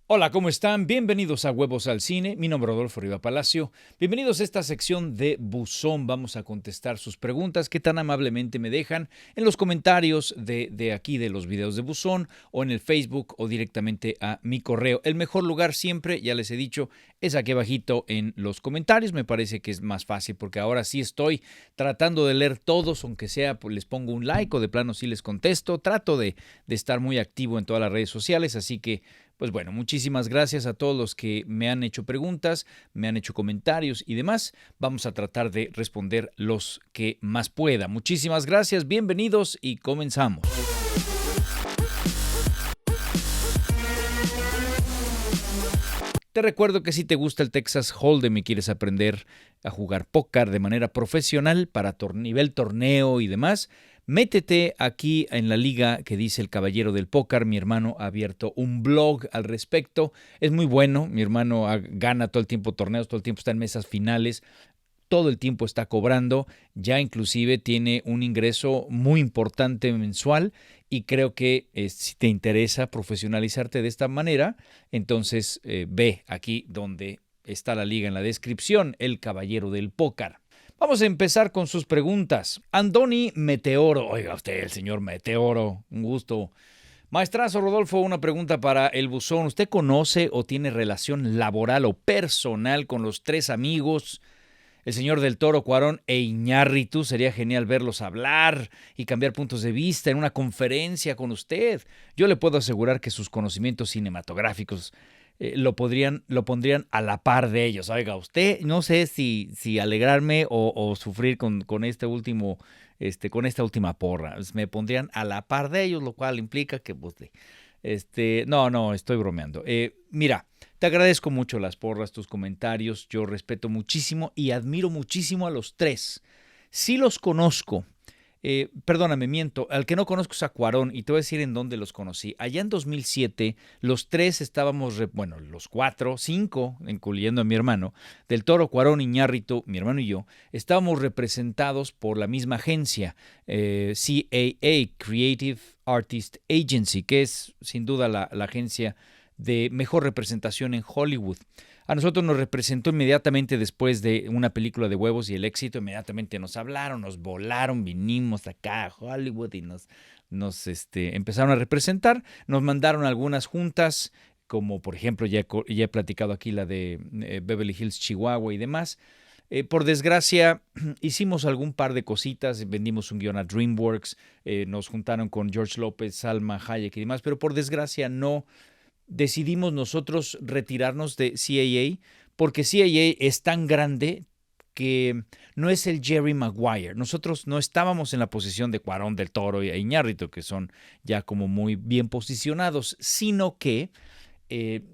Hola, ¿cómo están? Bienvenidos a Huevos al Cine. Mi nombre es Rodolfo Riva Palacio. Bienvenidos a esta sección de Buzón. Vamos a contestar sus preguntas que tan amablemente me dejan en los comentarios de aquí de los videos de Buzón o en el Facebook o directamente a mi correo. El mejor lugar siempre, ya les he dicho, es aquí abajito en los comentarios. Me parece que es más fácil porque ahora sí estoy tratando de leer todos, aunque sea pues, les pongo un like o de plano sí les contesto. Trato de estar muy activo en todas las redes sociales, así que pues bueno, muchísimas gracias a todos los que me han hecho preguntas, me han hecho comentarios y demás. Vamos a tratar de responder los que más pueda. Muchísimas gracias, bienvenidos y comenzamos. Te recuerdo que si te gusta el Texas Hold'em y quieres aprender a jugar póker de manera profesional para nivel torneo y demás, métete aquí en la liga que dice El Caballero del Póker. Mi hermano ha abierto un blog al respecto. Es muy bueno. Mi hermano gana todo el tiempo torneos, todo el tiempo está en mesas finales. Todo el tiempo está cobrando, ya inclusive tiene un ingreso muy importante mensual y creo que si te interesa profesionalizarte de esta manera, entonces ve aquí donde está la liga en la descripción, El Caballero del Póker. Vamos a empezar con sus preguntas. Andoni Meteoro, oiga usted, el señor Meteoro, un gusto. Maestrazo Rodolfo, una pregunta para el buzón. ¿Usted conoce o tiene relación laboral o personal con los tres amigos, el señor del Toro, Cuarón e Iñárritu? Sería genial verlos hablar y cambiar puntos de vista en una conferencia con usted. Yo le puedo asegurar que sus conocimientos cinematográficos lo pondrían a la par de ellos. Oiga, usted, no sé si alegrarme o sufrir con este último, con esta última porra. Me pondrían a la par de ellos, lo cual implica que, pues, no, estoy bromeando. Mira, te agradezco mucho las porras, tus comentarios. Yo respeto muchísimo y admiro muchísimo a los tres. Sí los conozco. Perdóname, miento. Al que no conozco es a Cuarón y te voy a decir en dónde los conocí. Allá en 2007, los tres estábamos, bueno, los cuatro, cinco, incluyendo a mi hermano, del Toro, Cuarón, Iñárritu, mi hermano y yo, estábamos representados por la misma agencia, CAA, Creative Artist Agency, que es sin duda la agencia de mejor representación en Hollywood. A nosotros nos representó inmediatamente después de una película de huevos y el éxito. Inmediatamente nos hablaron, nos volaron, vinimos acá a Hollywood y nos empezaron a representar. Nos mandaron algunas juntas, como por ejemplo ya he platicado aquí la de Beverly Hills, Chihuahua y demás. Por desgracia, hicimos algún par de cositas, vendimos un guión a DreamWorks, nos juntaron con George López, Salma Hayek y demás, pero por desgracia no decidimos nosotros retirarnos de CAA porque CAA es tan grande que no es el Jerry Maguire. Nosotros no estábamos en la posición de Cuarón, del Toro y Iñárritu, que son ya como muy bien posicionados, sino que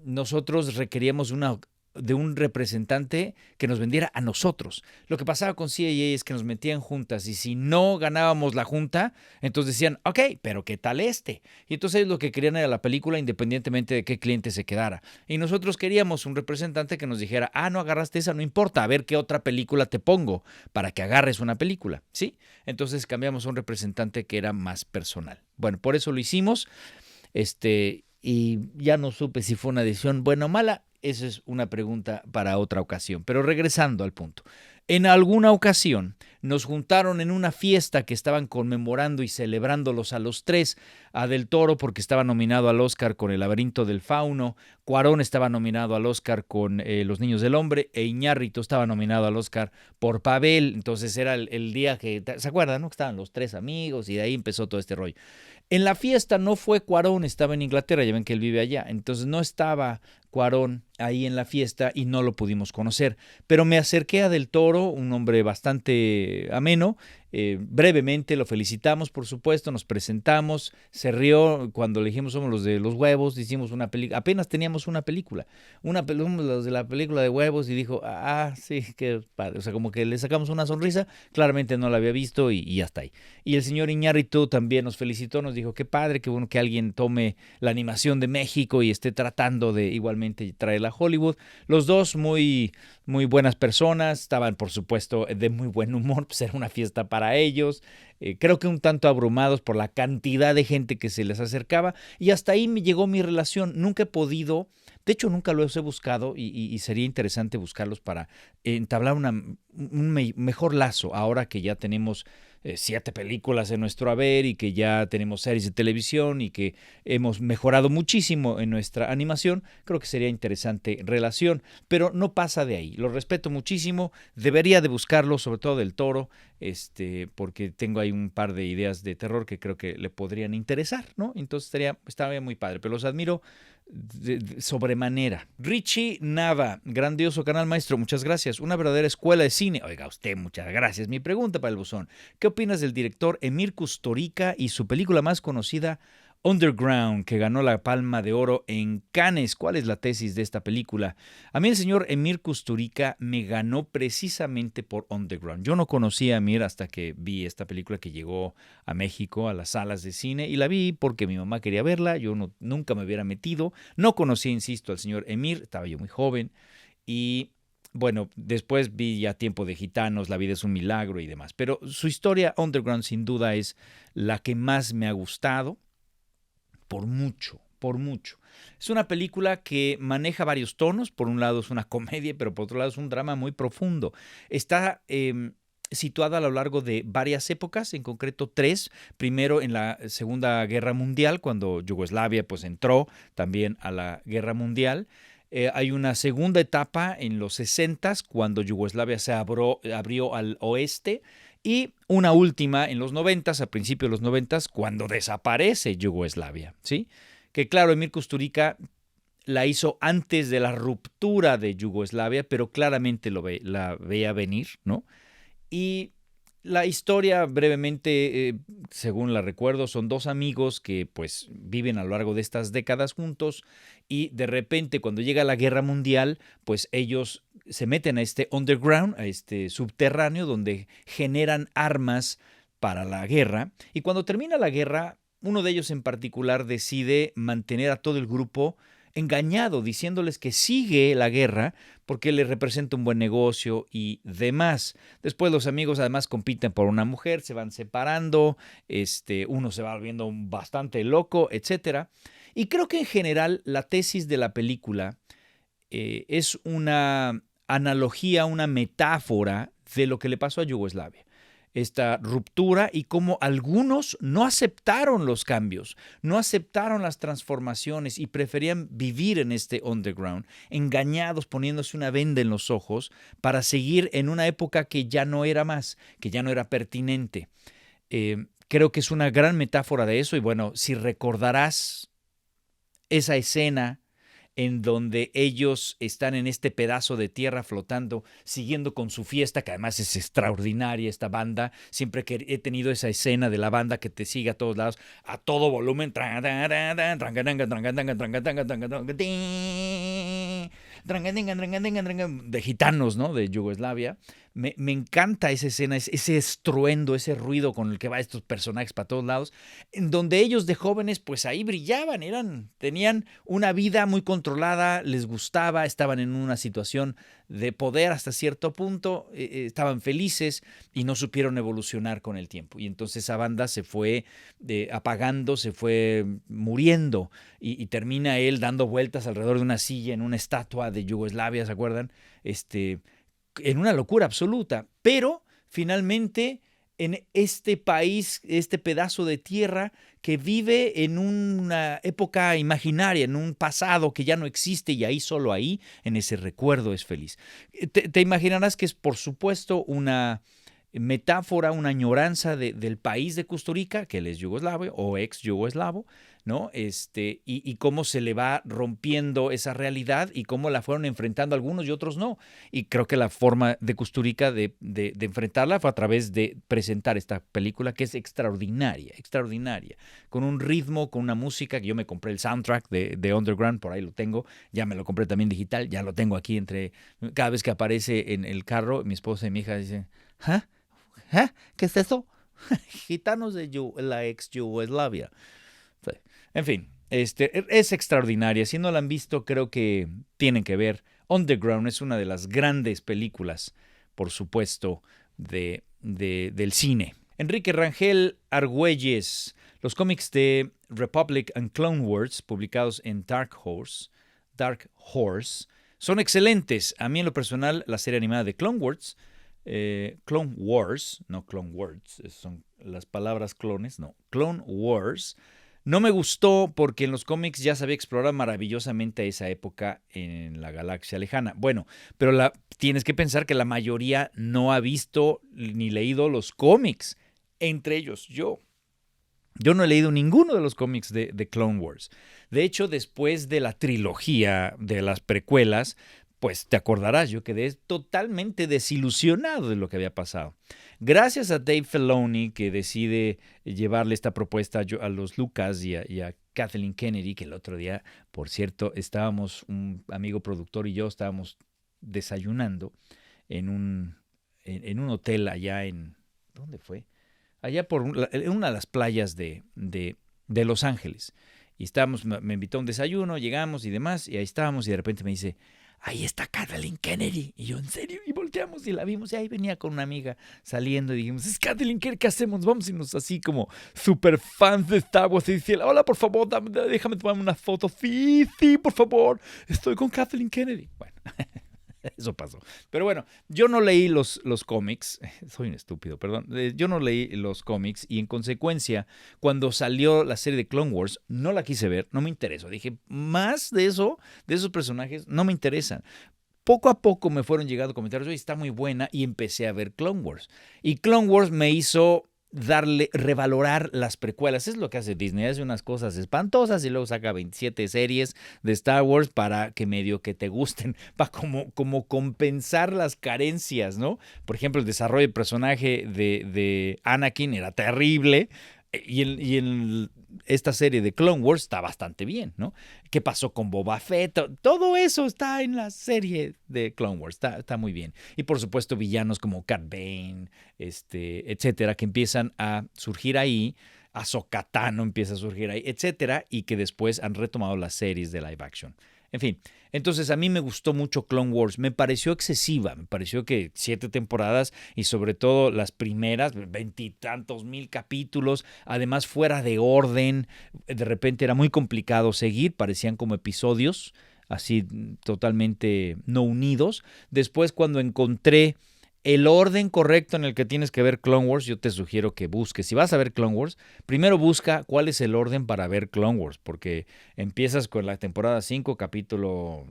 nosotros requeríamos de un representante que nos vendiera a nosotros. Lo que pasaba con CAA es que nos metían juntas y si no ganábamos la junta, entonces decían, ok, pero ¿qué tal este? Y entonces ellos lo que querían era la película independientemente de qué cliente se quedara. Y nosotros queríamos un representante que nos dijera, no agarraste esa, no importa, a ver qué otra película te pongo para que agarres una película, ¿sí? Entonces cambiamos a un representante que era más personal. Bueno, por eso lo hicimos, y ya no supe si fue una decisión buena o mala. Esa es una pregunta para otra ocasión. Pero regresando al punto. En alguna ocasión nos juntaron en una fiesta que estaban conmemorando y celebrándolos a los tres. A Del Toro porque estaba nominado al Oscar con El laberinto del fauno. Cuarón estaba nominado al Oscar con Los niños del hombre. E Iñárritu estaba nominado al Oscar por Pavel. Entonces era el día que, ¿se acuerdan, no? Que estaban los tres amigos y de ahí empezó todo este rollo. En la fiesta no fue Cuarón, estaba en Inglaterra, ya ven que él vive allá. Entonces no estaba Cuarón ahí en la fiesta y no lo pudimos conocer. Pero me acerqué a Del Toro, un hombre bastante ameno. Brevemente lo felicitamos, por supuesto, nos presentamos, se rió cuando le dijimos somos los de los huevos, hicimos una película, apenas teníamos una película, los de la película de huevos y dijo, sí, qué padre, o sea, como que le sacamos una sonrisa, claramente no la había visto y hasta ahí. Y el señor Iñárritu también nos felicitó, nos dijo, qué padre, qué bueno que alguien tome la animación de México y esté tratando de igualmente traerla a Hollywood. Los dos muy buenas personas, estaban por supuesto de muy buen humor, pues era una fiesta para para ellos. Creo que un tanto abrumados por la cantidad de gente que se les acercaba y hasta ahí me llegó mi relación. Nunca he podido, de hecho nunca los he buscado y sería interesante buscarlos para entablar un mejor lazo ahora que ya tenemos 7 películas en nuestro haber y que ya tenemos series de televisión y que hemos mejorado muchísimo en nuestra animación. Creo que sería interesante relación, pero no pasa de ahí. Lo respeto muchísimo, debería de buscarlo, sobre todo del Toro, porque tengo ahí un par de ideas de terror que creo que le podrían interesar, ¿no? Entonces estaría muy padre, pero los admiro sobremanera. Richie Nava, grandioso canal maestro, muchas gracias. Una verdadera escuela de cine. Oiga, usted, muchas gracias. Mi pregunta para el buzón: ¿qué opinas del director Emir Kusturica y su película más conocida, Underground, que ganó la Palma de Oro en Cannes? ¿Cuál es la tesis de esta película? A mí el señor Emir Kusturica me ganó precisamente por Underground. Yo no conocía a Emir hasta que vi esta película que llegó a México, a las salas de cine, y la vi porque mi mamá quería verla. Yo nunca me hubiera metido. No conocía, insisto, al señor Emir, estaba yo muy joven, y bueno, después vi ya Tiempo de Gitanos, La vida es un milagro y demás. Pero su historia Underground sin duda es la que más me ha gustado, por mucho, por mucho. Es una película que maneja varios tonos. Por un lado es una comedia, pero por otro lado es un drama muy profundo. Está situada a lo largo de varias épocas, en concreto 3. Primero en la Segunda Guerra Mundial, cuando Yugoslavia pues entró también a la Guerra Mundial. Hay una segunda etapa en los 60s, cuando Yugoslavia se abrió al oeste, y una última en los 90s, a principios de los 90s, cuando desaparece Yugoslavia, ¿sí? Que claro, Emir Kusturica la hizo antes de la ruptura de Yugoslavia, pero claramente la veía venir, ¿no? Y la historia, brevemente, según la recuerdo, son 2 amigos que pues viven a lo largo de estas décadas juntos, y de repente cuando llega la guerra mundial, pues ellos se meten a este underground, a este subterráneo donde generan armas para la guerra, y cuando termina la guerra, uno de ellos en particular decide mantener a todo el grupo engañado, diciéndoles que sigue la guerra porque le representa un buen negocio y demás. Después los amigos además compiten por una mujer, se van separando, uno se va volviendo bastante loco, etcétera. Y creo que en general la tesis de la película es una analogía, una metáfora de lo que le pasó a Yugoslavia. Esta ruptura y cómo algunos no aceptaron los cambios, no aceptaron las transformaciones y preferían vivir en este underground, engañados, poniéndose una venda en los ojos para seguir en una época que ya no era más, que ya no era pertinente. Creo que es una gran metáfora de eso, y bueno, si recordarás esa escena en donde ellos están en este pedazo de tierra flotando, siguiendo con su fiesta, que además es extraordinaria esta banda. Siempre que he tenido esa escena de la banda que te sigue a todos lados, a todo volumen, de gitanos, ¿no? De Yugoslavia. Me encanta esa escena, ese estruendo, ese ruido con el que van estos personajes para todos lados, en donde ellos de jóvenes pues ahí brillaban, tenían una vida muy controlada, les gustaba, estaban en una situación de poder hasta cierto punto, estaban felices y no supieron evolucionar con el tiempo. Y entonces esa banda se fue apagando, se fue muriendo, y termina él dando vueltas alrededor de una silla en una estatua de Yugoslavia, ¿se acuerdan? En una locura absoluta, pero finalmente en este país, este pedazo de tierra que vive en una época imaginaria, en un pasado que ya no existe, y ahí, solo ahí, en ese recuerdo es feliz. Te imaginarás que es, por supuesto, una metáfora, una añoranza del país de Kusturica, que él es yugoslavo o ex yugoslavo, ¿no? Y cómo se le va rompiendo esa realidad y cómo la fueron enfrentando algunos y otros no. Y creo que la forma de Kusturica de enfrentarla fue a través de presentar esta película, que es extraordinaria, extraordinaria, con un ritmo, con una música, que yo me compré el soundtrack de Underground, por ahí lo tengo, ya me lo compré también digital, ya lo tengo aquí cada vez que aparece en el carro, mi esposa y mi hija dicen, ¿ah? ¿Ah? ¿Qué es eso? Gitanos de la ex Yugoslavia. En fin, es extraordinaria. Si no la han visto, creo que tienen que ver. Underground es una de las grandes películas, por supuesto, de del cine. Enrique Rangel Argüelles, los cómics de Republic and Clone Wars, publicados en Dark Horse, son excelentes. A mí en lo personal, la serie animada de Clone Wars, no Clone Wars, son las palabras clones, no, Clone Wars, no me gustó porque en los cómics ya se había explorado maravillosamente esa época en la galaxia lejana. Bueno, pero tienes que pensar que la mayoría no ha visto ni leído los cómics, entre ellos yo. Yo no he leído ninguno de los cómics de Clone Wars. De hecho, después de la trilogía de las precuelas, pues te acordarás, yo quedé totalmente desilusionado de lo que había pasado. Gracias a Dave Filoni, que decide llevarle esta propuesta a los Lucas y a Kathleen Kennedy, que el otro día, por cierto, un amigo productor y yo estábamos desayunando en un hotel allá ¿dónde fue? Allá en una de las playas de Los Ángeles. Y me invitó a un desayuno, llegamos y demás, y ahí estábamos, y de repente me dice, ahí está Kathleen Kennedy. Y yo, ¿en serio? Y volteamos y la vimos, y ahí venía con una amiga saliendo, y dijimos, es Kathleen Kennedy, ¿qué hacemos? Vamos a irnos así como súper fans de Star Wars, y dice, hola, por favor, déjame tomarme una foto. Sí, por favor, estoy con Kathleen Kennedy. Bueno, eso pasó. Pero bueno, yo no leí los cómics. Soy un estúpido, perdón. Yo no leí los cómics y en consecuencia, cuando salió la serie de Clone Wars, no la quise ver, no me interesó. Dije, más de eso, de esos personajes, no me interesan. Poco a poco me fueron llegando comentarios, oye, está muy buena, y empecé a ver Clone Wars. Y Clone Wars me hizo revalorar las precuelas. Es lo que hace Disney, hace unas cosas espantosas y luego saca 27 series de Star Wars para que medio que te gusten, para como compensar las carencias, ¿no? Por ejemplo, el desarrollo del personaje de Anakin era terrible, y en esta serie de Clone Wars está bastante bien, ¿no? ¿Qué pasó con Boba Fett? Todo eso está en la serie de Clone Wars, está muy bien. Y por supuesto villanos como Cad Bane, etcétera, que empiezan a surgir ahí, Ahsoka Tano empieza a surgir ahí, etcétera, y que después han retomado las series de live action. En fin, entonces a mí me gustó mucho Clone Wars, me pareció excesiva, me pareció que 7 temporadas y sobre todo las primeras, 20 y tantos mil capítulos, además fuera de orden, de repente era muy complicado seguir, parecían como episodios así totalmente no unidos. Después cuando encontré el orden correcto en el que tienes que ver Clone Wars, yo te sugiero que busques. Si vas a ver Clone Wars, primero busca cuál es el orden para ver Clone Wars, porque empiezas con la temporada 5, capítulo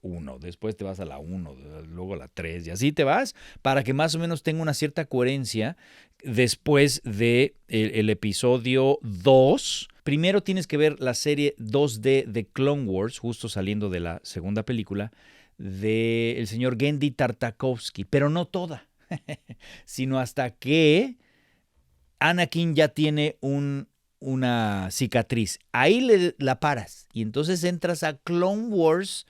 1, después te vas a la 1, luego a la 3, y así te vas, para que más o menos tenga una cierta coherencia después de el episodio 2. Primero tienes que ver la serie 2D de Clone Wars, justo saliendo de la segunda película, del señor Genndy Tartakovsky, pero no toda, sino hasta que Anakin ya tiene una cicatriz. Ahí la paras y entonces entras a Clone Wars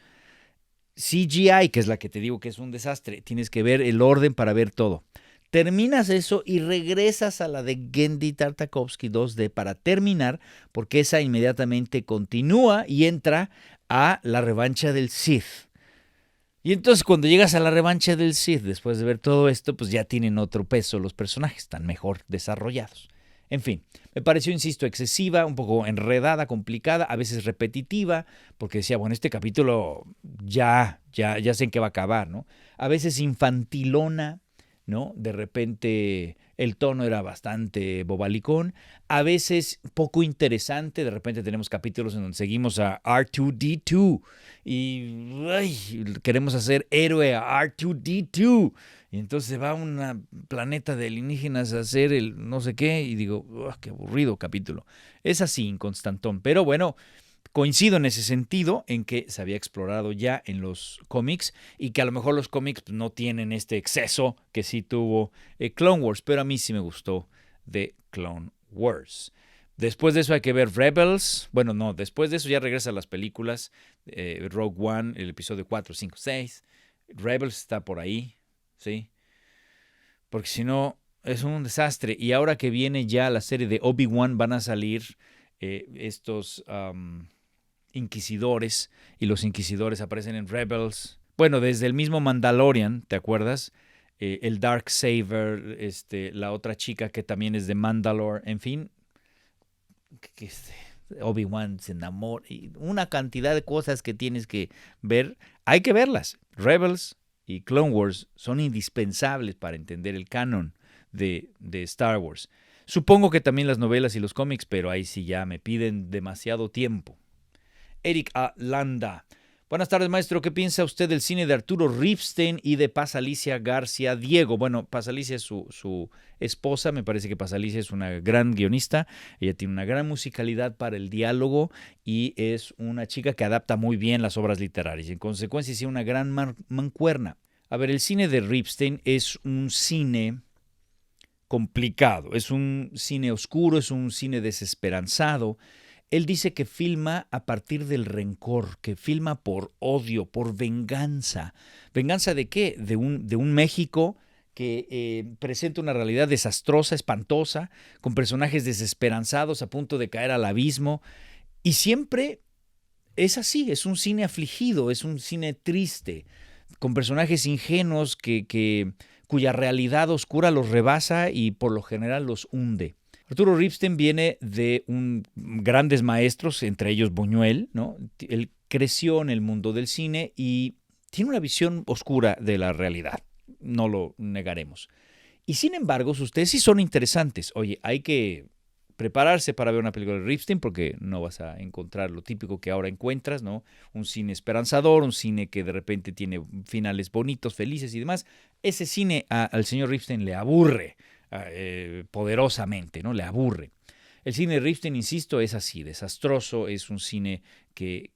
CGI, que es la que te digo que es un desastre. Tienes que ver el orden para ver todo. Terminas eso y regresas a la de Genndy Tartakovsky 2D para terminar, porque esa inmediatamente continúa y entra a la revancha del Sith. Y entonces cuando llegas a la revancha del Sith, después de ver todo esto, pues ya tienen otro peso los personajes, están mejor desarrollados. En fin, me pareció, insisto, excesiva, un poco enredada, complicada, a veces repetitiva, porque decía, bueno, este capítulo ya sé en qué va a acabar, ¿no? A veces infantilona, ¿no? De repente el tono era bastante bobalicón, a veces poco interesante, de repente tenemos capítulos en donde seguimos a R2-D2 y queremos hacer héroe a R2-D2 y entonces se va a un planeta de alienígenas a hacer el no sé qué y digo, qué aburrido capítulo. Es así, inconstantón, pero bueno, coincido en ese sentido, en que se había explorado ya en los cómics y que a lo mejor los cómics no tienen este exceso que sí tuvo Clone Wars, pero a mí sí me gustó de Clone Wars. Después de eso hay que ver Rebels. Bueno, no, después de eso ya regresan las películas. Rogue One, el episodio 4, 5, 6. Rebels está por ahí, ¿sí? Porque si no, es un desastre. Y ahora que viene ya la serie de Obi-Wan, van a salir estos inquisidores, y los inquisidores aparecen en Rebels. Bueno, desde el mismo Mandalorian, ¿te acuerdas? el Darksaber, la otra chica que también es de Mandalore, en fin, que Obi-Wan se enamora, y una cantidad de cosas que tienes que ver, hay que verlas. Rebels y Clone Wars son indispensables para entender el canon de Star Wars. Supongo que también las novelas y los cómics, pero ahí sí ya me piden demasiado tiempo. Eric A. Landa. Buenas tardes, maestro. ¿Qué piensa usted del cine de Arturo Ripstein y de Paz Alicia García Diego? Bueno, Paz Alicia es su esposa. Me parece que Paz Alicia es una gran guionista. Ella tiene una gran musicalidad para el diálogo y es una chica que adapta muy bien las obras literarias. En consecuencia, es una gran mancuerna. A ver, el cine de Ripstein es un cine complicado. Es un cine oscuro, es un cine desesperanzado. Él dice que filma a partir del rencor, que filma por odio, por venganza. ¿Venganza de qué? De un México que presenta una realidad desastrosa, espantosa, con personajes desesperanzados a punto de caer al abismo. Y siempre es así, es un cine afligido, es un cine triste, con personajes ingenuos cuya realidad oscura los rebasa y por lo general los hunde. Arturo Ripstein viene de grandes maestros, entre ellos Buñuel, ¿no? Él creció en el mundo del cine y tiene una visión oscura de la realidad, no lo negaremos. Y sin embargo, sus tesis son interesantes. Oye, hay que prepararse para ver una película de Ripstein porque no vas a encontrar lo típico que ahora encuentras, ¿no? Un cine esperanzador, un cine que de repente tiene finales bonitos, felices y demás. Ese cine al señor Ripstein le aburre. Poderosamente, ¿no? Le aburre. El cine de Ripstein, insisto, es así, desastroso, es un cine que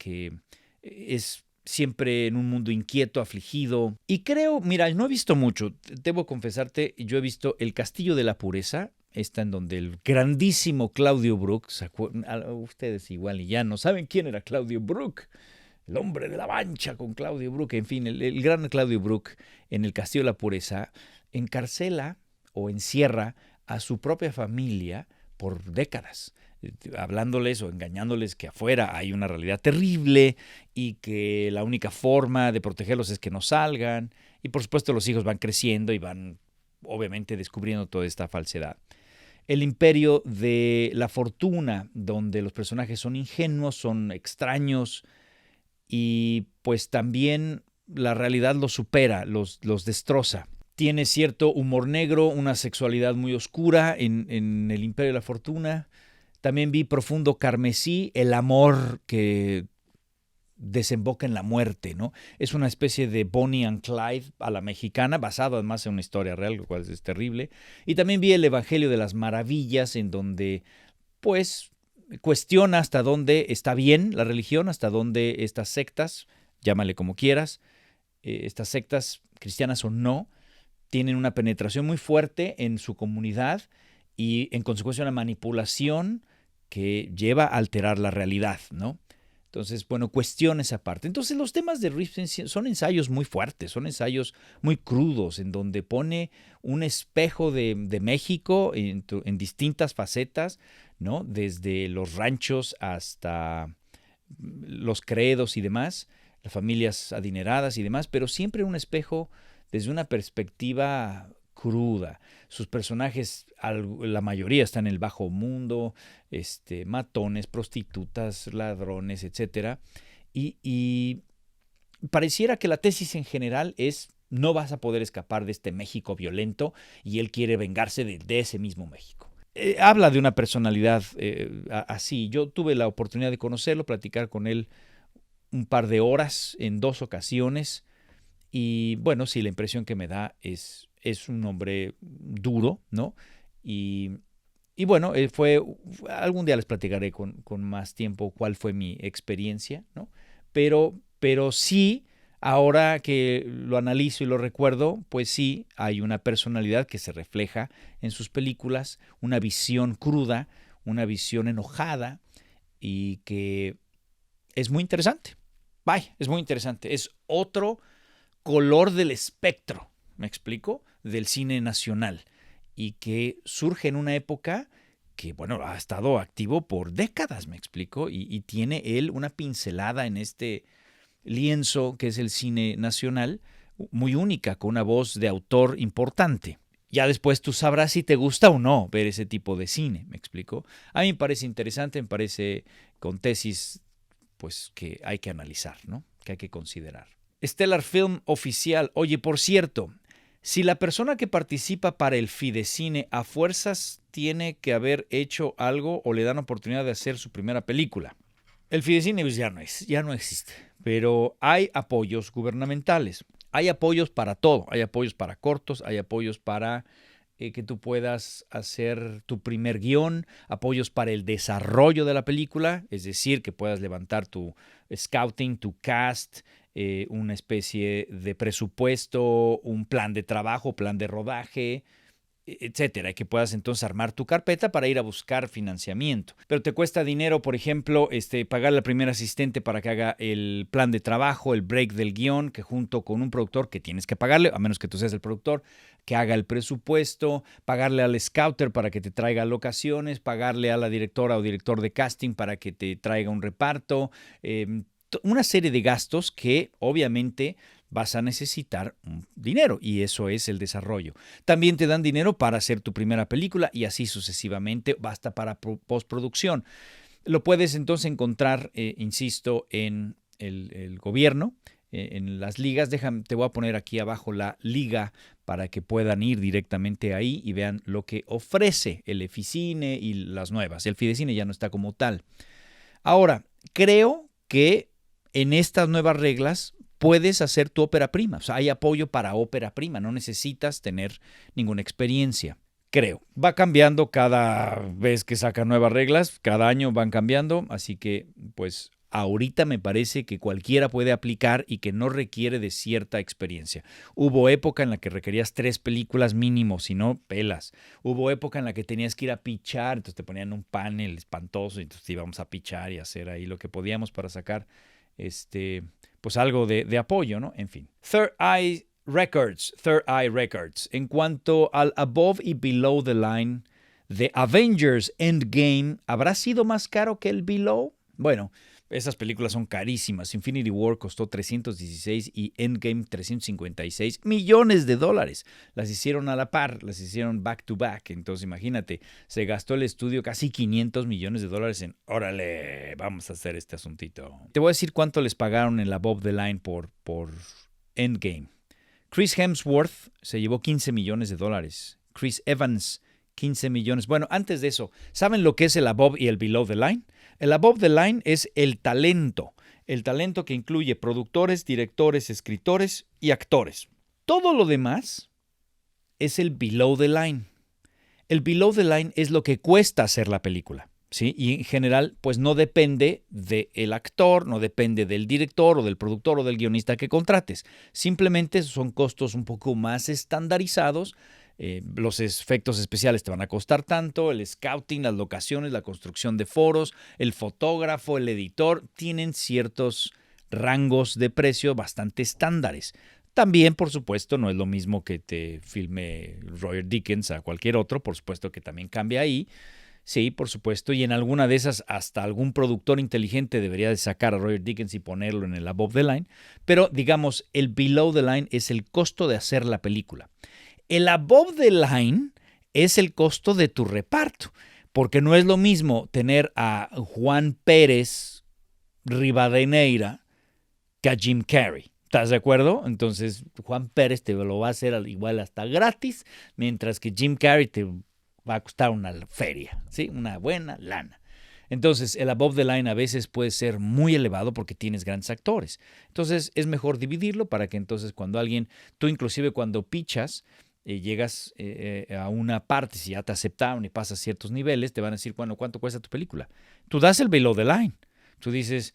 es siempre en un mundo inquieto, afligido. Y creo, mira, no he visto mucho, debo confesarte, yo he visto El Castillo de la Pureza, esta en donde el grandísimo Claudio Brook, ustedes igual y ya no saben quién era Claudio Brook, el hombre de la mancha con Claudio Brook, en fin, el gran Claudio Brook en El Castillo de la Pureza encarcela o encierra a su propia familia por décadas, hablándoles o engañándoles que afuera hay una realidad terrible y que la única forma de protegerlos es que no salgan. Y por supuesto los hijos van creciendo y van obviamente descubriendo toda esta falsedad. El imperio de la fortuna, donde los personajes son ingenuos, son extraños y pues también la realidad los supera, los destroza. Tiene cierto humor negro, una sexualidad muy oscura en El Imperio de la Fortuna. También vi Profundo Carmesí, el amor que desemboca en la muerte, ¿no? Es una especie de Bonnie and Clyde a la mexicana, basado además en una historia real, lo cual es terrible. Y también vi El Evangelio de las Maravillas, en donde, pues, cuestiona hasta dónde está bien la religión, hasta dónde estas sectas, llámale como quieras, estas sectas cristianas o no, tienen una penetración muy fuerte en su comunidad y en consecuencia una manipulación que lleva a alterar la realidad, ¿no? Entonces, bueno, cuestiona esa parte. Entonces, los temas de Ripstein son ensayos muy fuertes, son ensayos muy crudos, en donde pone un espejo de México en distintas facetas, ¿no? Desde los ranchos hasta los credos y demás, las familias adineradas y demás, pero siempre un espejo desde una perspectiva cruda. Sus personajes, la mayoría están en el bajo mundo, matones, prostitutas, ladrones, etc. Y pareciera que la tesis en general es: no vas a poder escapar de este México violento, y él quiere vengarse de ese mismo México. Habla de una personalidad así. Yo tuve la oportunidad de conocerlo, platicar con él un par de horas en 2 ocasiones. Y bueno, sí, la impresión que me da es un hombre duro, ¿no? Y bueno, algún día les platicaré con más tiempo cuál fue mi experiencia, ¿no? Pero sí, ahora que lo analizo y lo recuerdo, pues sí, hay una personalidad que se refleja en sus películas, una visión cruda, una visión enojada y que es muy interesante. Es muy interesante. Es otro color del espectro, ¿me explico?, del cine nacional, y que surge en una época que, bueno, ha estado activo por décadas, ¿me explico?, y tiene él una pincelada en este lienzo que es el cine nacional muy única, con una voz de autor importante. Ya después tú sabrás si te gusta o no ver ese tipo de cine, ¿me explico? A mí me parece interesante, me parece con tesis pues que hay que analizar, ¿no? Que hay que considerar. Stellar Film oficial. Oye, por cierto, si la persona que participa para el Fidecine a fuerzas tiene que haber hecho algo o le dan oportunidad de hacer su primera película. El Fidecine pues ya no existe, pero hay apoyos gubernamentales. Hay apoyos para todo. Hay apoyos para cortos, hay apoyos para que tú puedas hacer tu primer guión, apoyos para el desarrollo de la película, es decir, que puedas levantar tu scouting, tu cast, una especie de presupuesto, un plan de trabajo, plan de rodaje, etcétera, y que puedas entonces armar tu carpeta para ir a buscar financiamiento. Pero te cuesta dinero, por ejemplo, pagarle al primer asistente para que haga el plan de trabajo, el break del guión, que junto con un productor que tienes que pagarle, a menos que tú seas el productor, que haga el presupuesto, pagarle al scouter para que te traiga locaciones, pagarle a la directora o director de casting para que te traiga un reparto, una serie de gastos que obviamente vas a necesitar dinero y eso es el desarrollo. También te dan dinero para hacer tu primera película y así sucesivamente, basta para postproducción. Lo puedes entonces encontrar, insisto, en el gobierno, en las ligas. Te voy a poner aquí abajo la liga para que puedan ir directamente ahí y vean lo que ofrece el Eficine y las nuevas. El Fidecine ya no está como tal. Ahora, creo que en estas nuevas reglas puedes hacer tu ópera prima. O sea, hay apoyo para ópera prima. No necesitas tener ninguna experiencia. Creo. Va cambiando cada vez que sacan nuevas reglas. Cada año van cambiando. Así que, pues, ahorita me parece que cualquiera puede aplicar y que no requiere de cierta experiencia. Hubo época en la que requerías 3 películas mínimo, si no, pelas. Hubo época en la que tenías que ir a pichar, entonces te ponían un panel espantoso y entonces íbamos a pichar y hacer ahí lo que podíamos para sacar pues algo de apoyo, ¿no? En fin. Third Eye Records. En cuanto al Above y Below the Line de Avengers Endgame, ¿habrá sido más caro que el Below? Bueno, esas películas son carísimas. Infinity War costó 316 y Endgame 356 millones de dólares. Las hicieron a la par, las hicieron back to back. Entonces imagínate, se gastó el estudio casi 500 millones de dólares en, órale, vamos a hacer este asuntito. Te voy a decir cuánto les pagaron en la Above the Line por Endgame. Chris Hemsworth se llevó 15 millones de dólares. Chris Evans, 15 millones. Bueno, antes de eso, ¿saben lo que es el Above y el Below the Line? El Above the Line es el talento que incluye productores, directores, escritores y actores. Todo lo demás es el Below the Line. El Below the Line es lo que cuesta hacer la película, ¿sí? Y en general, pues no depende del actor, no depende del director o del productor o del guionista que contrates. Simplemente son costos un poco más estandarizados. Los efectos especiales te van a costar tanto, el scouting, las locaciones, la construcción de foros, el fotógrafo, el editor, tienen ciertos rangos de precio bastante estándares. También, por supuesto, no es lo mismo que te filme Roger Deakins a cualquier otro, por supuesto que también cambia ahí. Sí, por supuesto, y en alguna de esas hasta algún productor inteligente debería de sacar a Roger Deakins y ponerlo en el Above the Line, pero digamos, el Below the Line es el costo de hacer la película. El Above the Line es el costo de tu reparto, porque no es lo mismo tener a Juan Pérez Rivadeneira que a Jim Carrey. ¿Estás de acuerdo? Entonces, Juan Pérez te lo va a hacer igual hasta gratis, mientras que Jim Carrey te va a costar una feria, ¿sí? Una buena lana. Entonces, el Above the Line a veces puede ser muy elevado porque tienes grandes actores. Entonces, es mejor dividirlo para que entonces cuando tú inclusive cuando pichas, llegas a una parte, si ya te aceptaron y pasas ciertos niveles, te van a decir, bueno, ¿cuánto cuesta tu película? Tú das el Below the Line. Tú dices,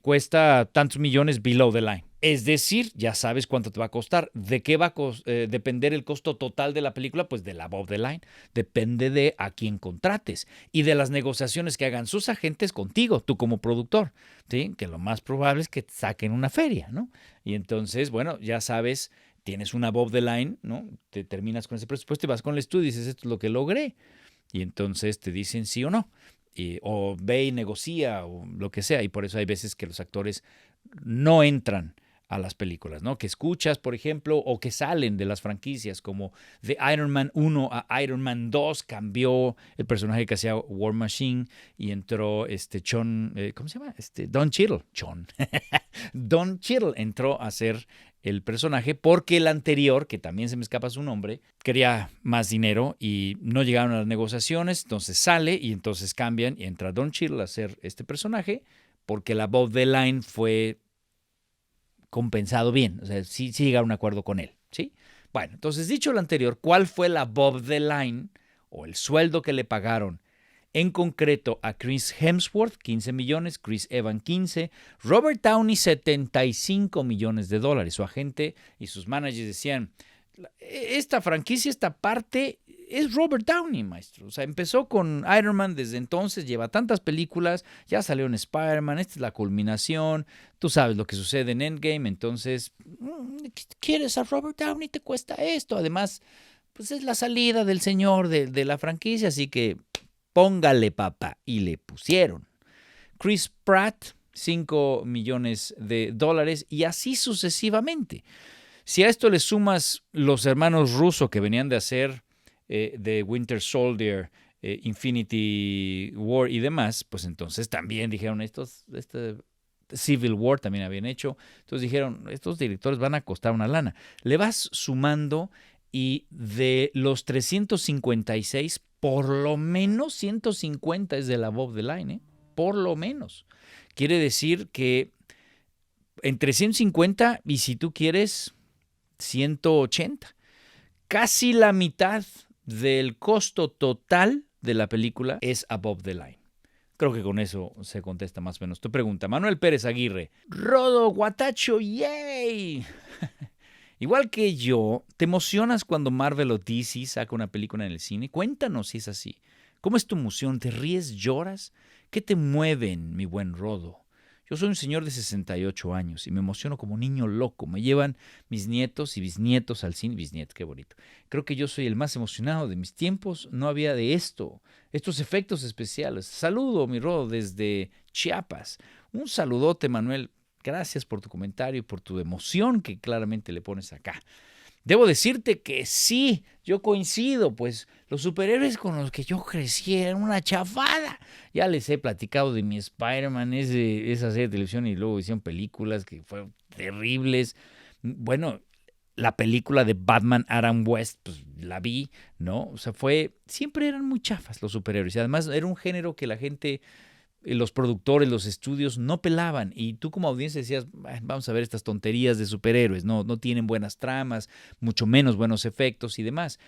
cuesta tantos millones Below the Line. Es decir, ya sabes cuánto te va a costar. ¿De qué va a depender el costo total de la película? Pues del Above the Line. Depende de a quién contrates y de las negociaciones que hagan sus agentes contigo, tú como productor, ¿sí? Que lo más probable es que te saquen una feria, ¿no? Y entonces, bueno, ya sabes, tienes un Above the Line, ¿no? Te terminas con ese presupuesto y vas con el estudio y dices, esto es lo que logré. Y entonces te dicen sí o no. O ve y negocia o lo que sea. Y por eso hay veces que los actores no entran a las películas, ¿no? Que escuchas, por ejemplo, o que salen de las franquicias, como de Iron Man 1 a Iron Man 2, cambió el personaje que hacía War Machine y entró John, ¿cómo se llama? Don Cheadle. Don Cheadle entró a ser el personaje porque el anterior, que también se me escapa su nombre, quería más dinero y no llegaron a las negociaciones, entonces sale y entonces cambian y entra Don Cheadle a ser este personaje porque la Above the Line fue compensado bien, o sea, sí llegaron a un acuerdo con él, ¿sí? Bueno, entonces dicho lo anterior, ¿cuál fue la above the line o el sueldo que le pagaron en concreto a Chris Hemsworth? 15 millones, Chris Evans 15, Robert Downey 75 millones de dólares. Su agente y sus managers decían, esta franquicia, esta parte es Robert Downey, maestro. O sea, empezó con Iron Man desde entonces, lleva tantas películas, ya salió en Spider-Man, esta es la culminación, tú sabes lo que sucede en Endgame, entonces, ¿quieres a Robert Downey? Te cuesta esto. Además, pues es la salida del señor de la franquicia, así que póngale, papá. Y le pusieron. Chris Pratt, 5 millones de dólares y así sucesivamente. Si a esto le sumas los hermanos Russo que venían de hacer de Winter Soldier, Infinity War y demás, pues entonces también dijeron Civil War también habían hecho. Entonces dijeron, estos directores van a costar una lana. Le vas sumando y de los 356, por lo menos 150 es de la above the line, ¿eh? Por lo menos. Quiere decir que entre 150 y si tú quieres 180. Casi la mitad del costo total de la película es above the line. Creo que con eso se contesta más o menos tu pregunta. Manuel Pérez Aguirre. Rodo Guatacho, ¡yay! Igual que yo, ¿te emocionas cuando Marvel o DC saca una película en el cine? Cuéntanos si es así. ¿Cómo es tu emoción? ¿Te ríes? ¿Lloras? ¿Qué te mueven, mi buen Rodo? Yo soy un señor de 68 años y me emociono como niño loco. Me llevan mis nietos y bisnietos al cine. Bisnietos, qué bonito. Creo que yo soy el más emocionado de mis tiempos. No había de estos efectos especiales. Saludo, mi Rodo, desde Chiapas. Un saludote, Manuel. Gracias por tu comentario y por tu emoción que claramente le pones acá. Debo decirte que sí, yo coincido, pues los superhéroes con los que yo crecí eran una chafada. Ya les he platicado de mi Spider-Man, esa serie de televisión y luego hicieron películas que fueron terribles. Bueno, la película de Batman Adam West, pues la vi, ¿no? O sea, siempre eran muy chafas los superhéroes y además era un género que la gente, los productores, los estudios no pelaban y tú como audiencia decías, vamos a ver estas tonterías de superhéroes, no tienen buenas tramas, mucho menos buenos efectos y demás.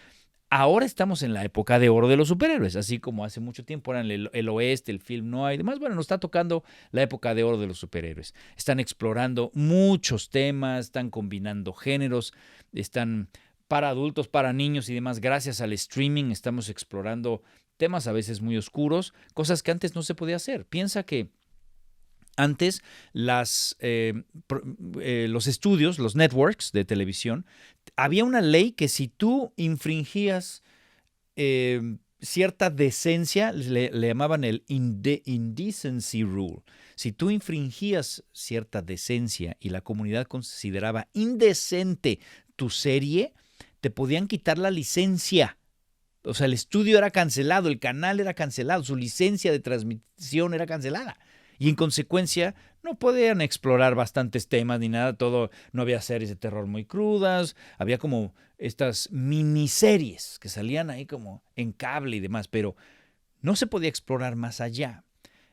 Ahora estamos en la época de oro de los superhéroes, así como hace mucho tiempo eran el oeste, el film noir y demás. Bueno, nos está tocando la época de oro de los superhéroes. Están explorando muchos temas, están combinando géneros, están para adultos, para niños y demás. Gracias al streaming estamos explorando temas a veces muy oscuros, cosas que antes no se podía hacer. Piensa que antes los estudios, los networks de televisión, había una ley que si tú infringías cierta decencia, le llamaban el indecency rule. Si tú infringías cierta decencia y la comunidad consideraba indecente tu serie, te podían quitar la licencia. O sea, el estudio era cancelado, el canal era cancelado, su licencia de transmisión era cancelada. Y en consecuencia no podían explorar bastantes temas ni nada, no había series de terror muy crudas, había como estas miniseries que salían ahí como en cable y demás, pero no se podía explorar más allá.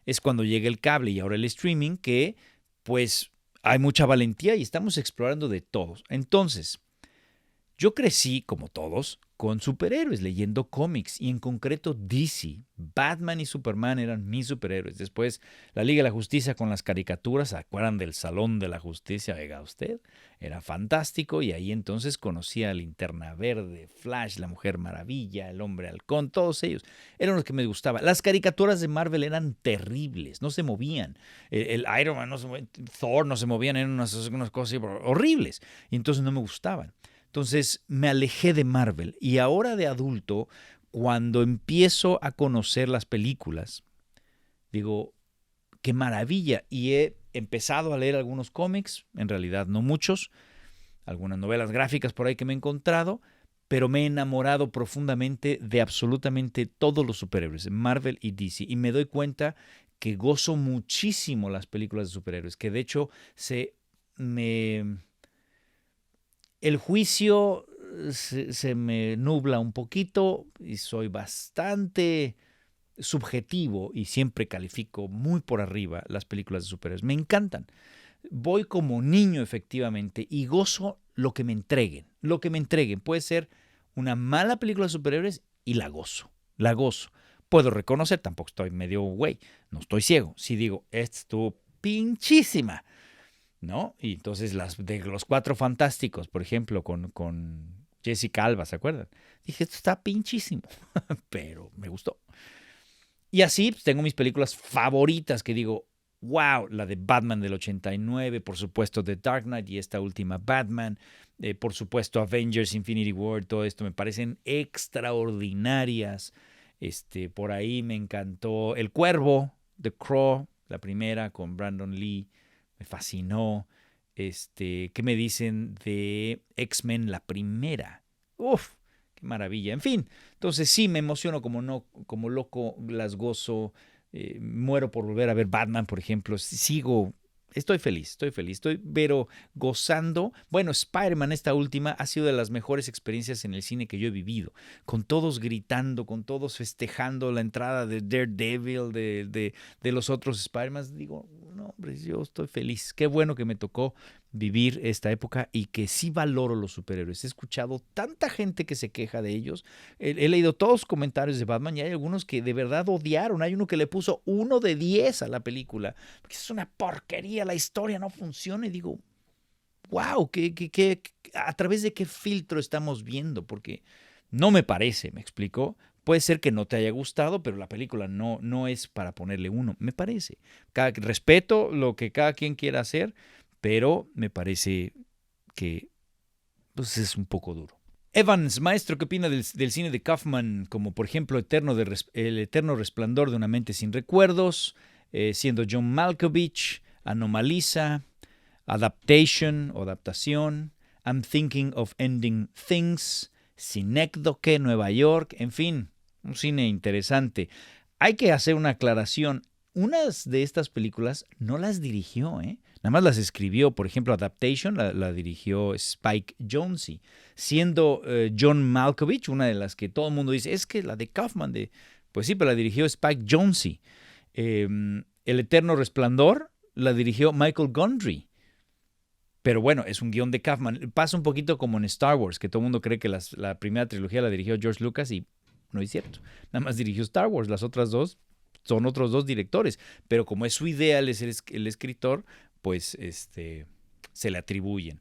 Es cuando llega el cable y ahora el streaming que pues hay mucha valentía y estamos explorando de todos. Entonces, yo crecí, como todos, con superhéroes, leyendo cómics y en concreto DC. Batman y Superman eran mis superhéroes. Después la Liga de la Justicia con las caricaturas, ¿se acuerdan del Salón de la Justicia? Oiga usted, era fantástico y ahí entonces conocí a Linterna Verde, Flash, la Mujer Maravilla, el Hombre Halcón, todos ellos eran los que me gustaban. Las caricaturas de Marvel eran terribles, no se movían. El Iron Man no se movía, Thor no se movían, eran unas cosas horribles y entonces no me gustaban. Entonces me alejé de Marvel y ahora de adulto, cuando empiezo a conocer las películas, digo, qué maravilla. Y he empezado a leer algunos cómics, en realidad no muchos, algunas novelas gráficas por ahí que me he encontrado, pero me he enamorado profundamente de absolutamente todos los superhéroes, Marvel y DC, y me doy cuenta que gozo muchísimo las películas de superhéroes, que de hecho el juicio se me nubla un poquito y soy bastante subjetivo y siempre califico muy por arriba las películas de superhéroes. Me encantan. Voy como niño efectivamente y gozo lo que me entreguen. Lo que me entreguen. Puede ser una mala película de superhéroes y la gozo. La gozo. Puedo reconocer, tampoco estoy medio güey, no estoy ciego. Si digo, esta estuvo pinchísima, ¿no? Y entonces las de los Cuatro Fantásticos, por ejemplo, con Jessica Alba, ¿se acuerdan? Dije, esto está pinchísimo, pero me gustó. Y así pues, tengo mis películas favoritas que digo, wow, la de Batman del 89, por supuesto The Dark Knight y esta última Batman, por supuesto Avengers, Infinity War, todo esto me parecen extraordinarias. Por ahí me encantó El Cuervo, The Crow, la primera con Brandon Lee, me fascinó. ¿Qué me dicen de X-Men, la primera? Uf, qué maravilla. En fin, entonces sí, me emociono como loco, las gozo. Muero por volver a ver Batman, por ejemplo. Estoy feliz, pero gozando. Bueno, Spider-Man, esta última, ha sido de las mejores experiencias en el cine que yo he vivido. Con todos gritando, con todos festejando la entrada de Daredevil, de los otros Spider-Man. Digo, no, hombre, yo estoy feliz. Qué bueno que me tocó vivir esta época y que sí valoro los superhéroes. He escuchado tanta gente que se queja de ellos. He leído todos los comentarios de Batman y hay algunos que de verdad odiaron. Hay uno que le puso 1 de 10 a la película. Porque es una porquería, la historia no funciona. Y digo, wow, ¿a través de qué filtro estamos viendo? Porque no me parece, ¿me explico? Puede ser que no te haya gustado, pero la película no es para ponerle 1, me parece. Respeto lo que cada quien quiera hacer, pero me parece que pues, es un poco duro. Evans, maestro, ¿qué opina del cine de Kaufman? Como por ejemplo El eterno resplandor de una mente sin recuerdos, siendo John Malkovich, Anomalisa, Adaptación, I'm Thinking of Ending Things, Synecdoche, Nueva York, en fin, un cine interesante. Hay que hacer una aclaración. Unas de estas películas no las dirigió, nada más las escribió. Por ejemplo, Adaptation la dirigió Spike Jonze, siendo John Malkovich una de las que todo el mundo dice, es que la de Kaufman, pues sí, pero la dirigió Spike Jonze. El eterno resplandor la dirigió Michael Gondry. Pero bueno, es un guión de Kaufman. Pasa un poquito como en Star Wars, que todo el mundo cree que la primera trilogía la dirigió George Lucas y no es cierto. Nada más dirigió Star Wars. Las otras dos son otros dos directores. Pero como es su idea, él es el escritor, pues se le atribuyen.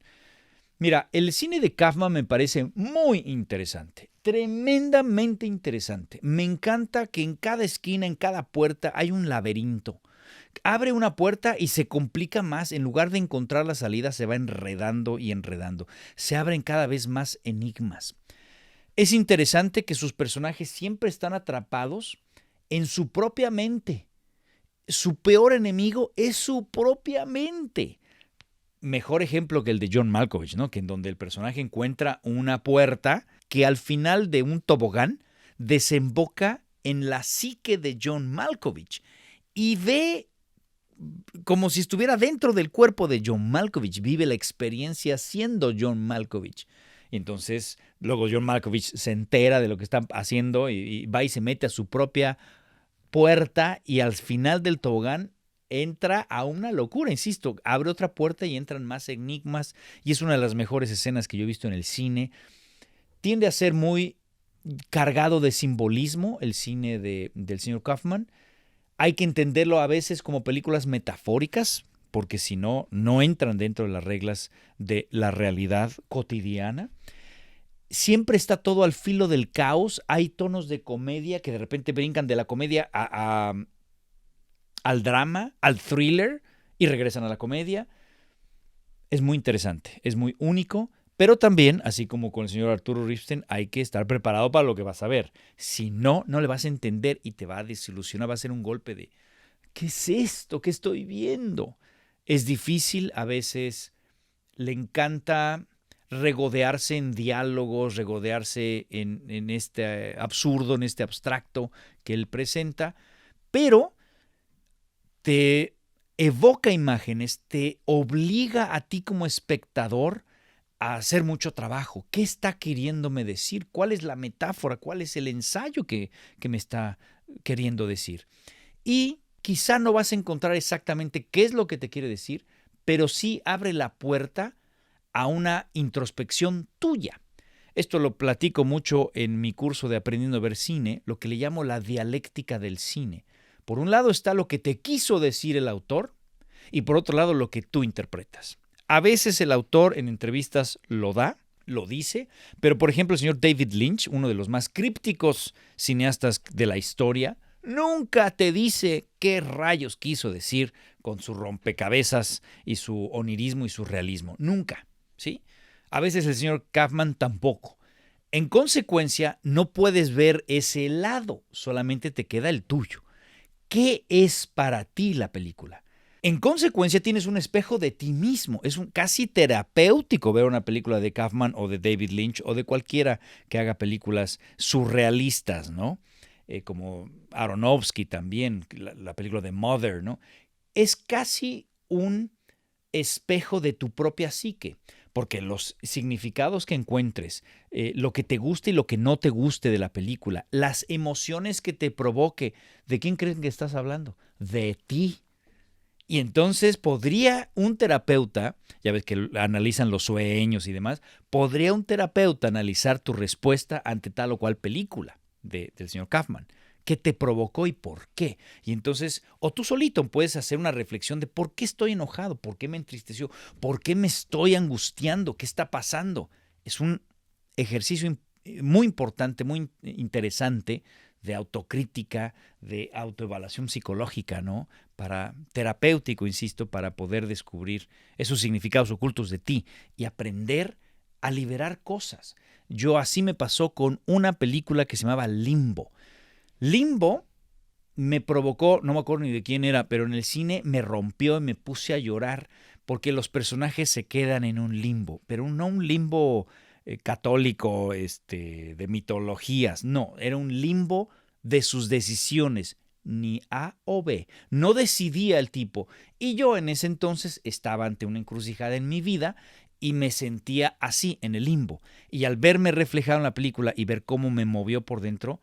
Mira, el cine de Kaufman me parece muy interesante, tremendamente interesante. Me encanta que en cada esquina, en cada puerta, hay un laberinto. Abre una puerta y se complica más. En lugar de encontrar la salida, se va enredando y enredando. Se abren cada vez más enigmas. Es interesante que sus personajes siempre están atrapados en su propia mente. Su peor enemigo es su propia mente. Mejor ejemplo que el de John Malkovich, ¿no? Que en donde el personaje encuentra una puerta que al final de un tobogán desemboca en la psique de John Malkovich y ve como si estuviera dentro del cuerpo de John Malkovich, vive la experiencia siendo John Malkovich. Y entonces luego John Malkovich se entera de lo que está haciendo y va y se mete a su propia puerta y al final del tobogán entra a una locura, insisto, abre otra puerta y entran más enigmas y es una de las mejores escenas que yo he visto en el cine. Tiende a ser muy cargado de simbolismo el cine del señor Kaufman. Hay que entenderlo a veces como películas metafóricas, porque si no, no entran dentro de las reglas de la realidad cotidiana. Siempre está todo al filo del caos. Hay tonos de comedia que de repente brincan de la comedia al drama, al thriller, y regresan a la comedia. Es muy interesante, es muy único, pero también, así como con el señor Arturo Ripstein, hay que estar preparado para lo que vas a ver. Si no, no le vas a entender y te va a desilusionar, va a ser un golpe de ¿qué es esto? ¿Qué estoy viendo? Es difícil, a veces le encanta regodearse en diálogos, regodearse en este absurdo, en este abstracto que él presenta, pero te evoca imágenes, te obliga a ti como espectador a hacer mucho trabajo. ¿Qué está queriéndome decir? ¿Cuál es la metáfora? ¿Cuál es el ensayo que me está queriendo decir? Y quizá no vas a encontrar exactamente qué es lo que te quiere decir, pero sí abre la puerta a una introspección tuya. Esto lo platico mucho en mi curso de Aprendiendo a ver cine, lo que le llamo la dialéctica del cine. Por un lado está lo que te quiso decir el autor y por otro lado lo que tú interpretas. A veces el autor en entrevistas lo da, lo dice, pero por ejemplo el señor David Lynch, uno de los más crípticos cineastas de la historia, nunca te dice qué rayos quiso decir con su rompecabezas y su onirismo y su realismo. Nunca, ¿sí? A veces el señor Kaufman tampoco. En consecuencia, no puedes ver ese lado, solamente te queda el tuyo. ¿Qué es para ti la película? En consecuencia, tienes un espejo de ti mismo. Es casi terapéutico ver una película de Kaufman o de David Lynch o de cualquiera que haga películas surrealistas, ¿no? Como Aronofsky también, la película de Mother, ¿no? Es casi un espejo de tu propia psique, porque los significados que encuentres, lo que te guste y lo que no te guste de la película, las emociones que te provoque, ¿de quién crees que estás hablando? De ti. Y entonces podría un terapeuta, ya ves que analizan los sueños y demás, podría un terapeuta analizar tu respuesta ante tal o cual película del señor Kaufman. ¿Qué te provocó y por qué? Y entonces, o tú solito puedes hacer una reflexión de por qué estoy enojado, por qué me entristeció, por qué me estoy angustiando, qué está pasando. Es un ejercicio muy importante, muy interesante de autocrítica, de autoevaluación psicológica, ¿no? Terapéutico, insisto, para poder descubrir esos significados ocultos de ti y aprender a liberar cosas. Yo así me pasó con una película que se llamaba Limbo. Limbo me provocó, no me acuerdo ni de quién era, pero en el cine me rompió y me puse a llorar porque los personajes se quedan en un limbo, pero no un limbo católico de mitologías, no, era un limbo de sus decisiones, ni A o B, no decidía el tipo. Y yo en ese entonces estaba ante una encrucijada en mi vida y me sentía así, en el limbo. Y al verme reflejado en la película y ver cómo me movió por dentro,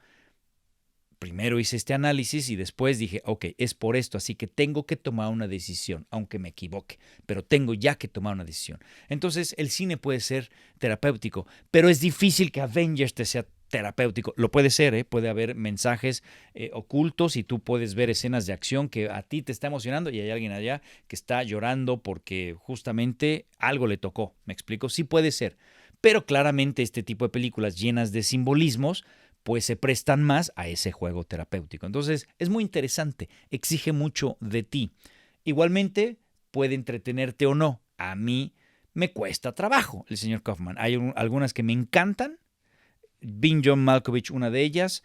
primero hice este análisis y después dije, ok, es por esto, así que tengo que tomar una decisión, aunque me equivoque, pero tengo ya que tomar una decisión. Entonces, el cine puede ser terapéutico, pero es difícil que Avengers te sea terapéutico. Lo puede ser, puede haber mensajes ocultos y tú puedes ver escenas de acción que a ti te está emocionando y hay alguien allá que está llorando porque justamente algo le tocó. ¿Me explico? Sí puede ser, pero claramente este tipo de películas llenas de simbolismos pues se prestan más a ese juego terapéutico. Entonces, es muy interesante, exige mucho de ti. Igualmente, puede entretenerte o no. A mí me cuesta trabajo el señor Kaufman. Hay algunas que me encantan. Being John Malkovich, una de ellas.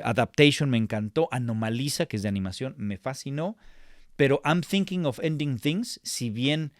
Adaptation me encantó. Anomaliza, que es de animación, me fascinó. Pero I'm Thinking of Ending Things, si bien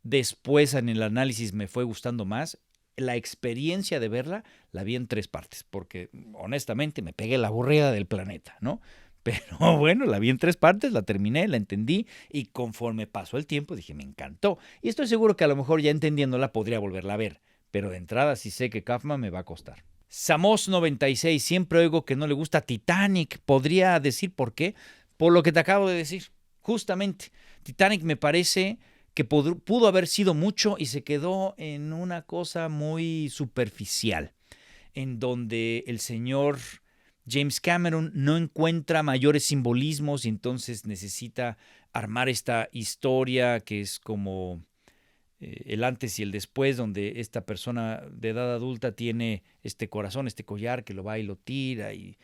después en el análisis me fue gustando más, la experiencia de verla la vi en 3 partes, porque honestamente me pegué la aburrida del planeta, ¿no? Pero bueno, la vi en 3 partes, la terminé, la entendí y conforme pasó el tiempo dije, me encantó. Y estoy seguro que a lo mejor ya entendiéndola podría volverla a ver, pero de entrada sí sé que Kaufman me va a costar. Samos96, siempre oigo que no le gusta Titanic. ¿Podría decir por qué? Por lo que te acabo de decir, justamente. Titanic me parece que pudo haber sido mucho y se quedó en una cosa muy superficial, en donde el señor James Cameron no encuentra mayores simbolismos y entonces necesita armar esta historia que es como el antes y el después, donde esta persona de edad adulta tiene este corazón, este collar que lo va y lo tira y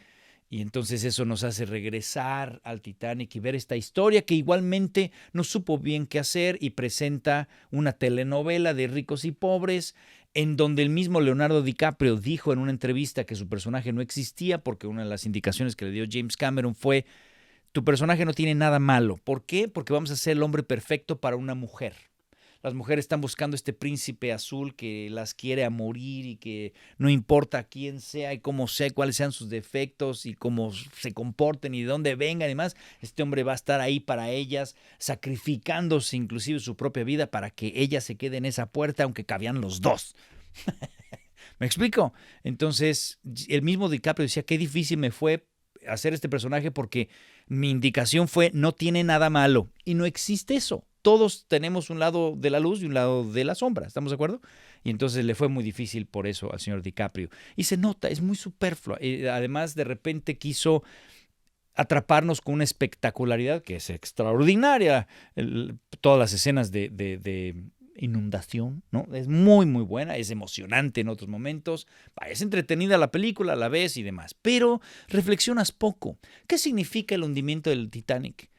entonces eso nos hace regresar al Titanic y ver esta historia que igualmente no supo bien qué hacer y presenta una telenovela de ricos y pobres en donde el mismo Leonardo DiCaprio dijo en una entrevista que su personaje no existía porque una de las indicaciones que le dio James Cameron fue Tu personaje no tiene nada malo. ¿Por qué? Porque vamos a ser el hombre perfecto para una mujer. Las mujeres están buscando este príncipe azul que las quiere a morir y que no importa quién sea y cómo sea, cuáles sean sus defectos y cómo se comporten y de dónde vengan y demás. Este hombre va a estar ahí para ellas, sacrificándose inclusive su propia vida para que ella se quede en esa puerta, aunque cabían los dos. ¿Me explico? Entonces, el mismo DiCaprio decía, qué difícil me fue hacer este personaje porque mi indicación fue, no tiene nada malo. Y no existe eso. Todos tenemos un lado de la luz y un lado de la sombra, ¿estamos de acuerdo? Y entonces le fue muy difícil por eso al señor DiCaprio. Y se nota, es muy superfluo. Además, de repente quiso atraparnos con una espectacularidad que es extraordinaria. Todas las escenas de inundación, ¿no? Es muy, muy buena, es emocionante en otros momentos, es entretenida la película, la ves y demás, pero reflexionas poco. ¿Qué significa el hundimiento del Titanic?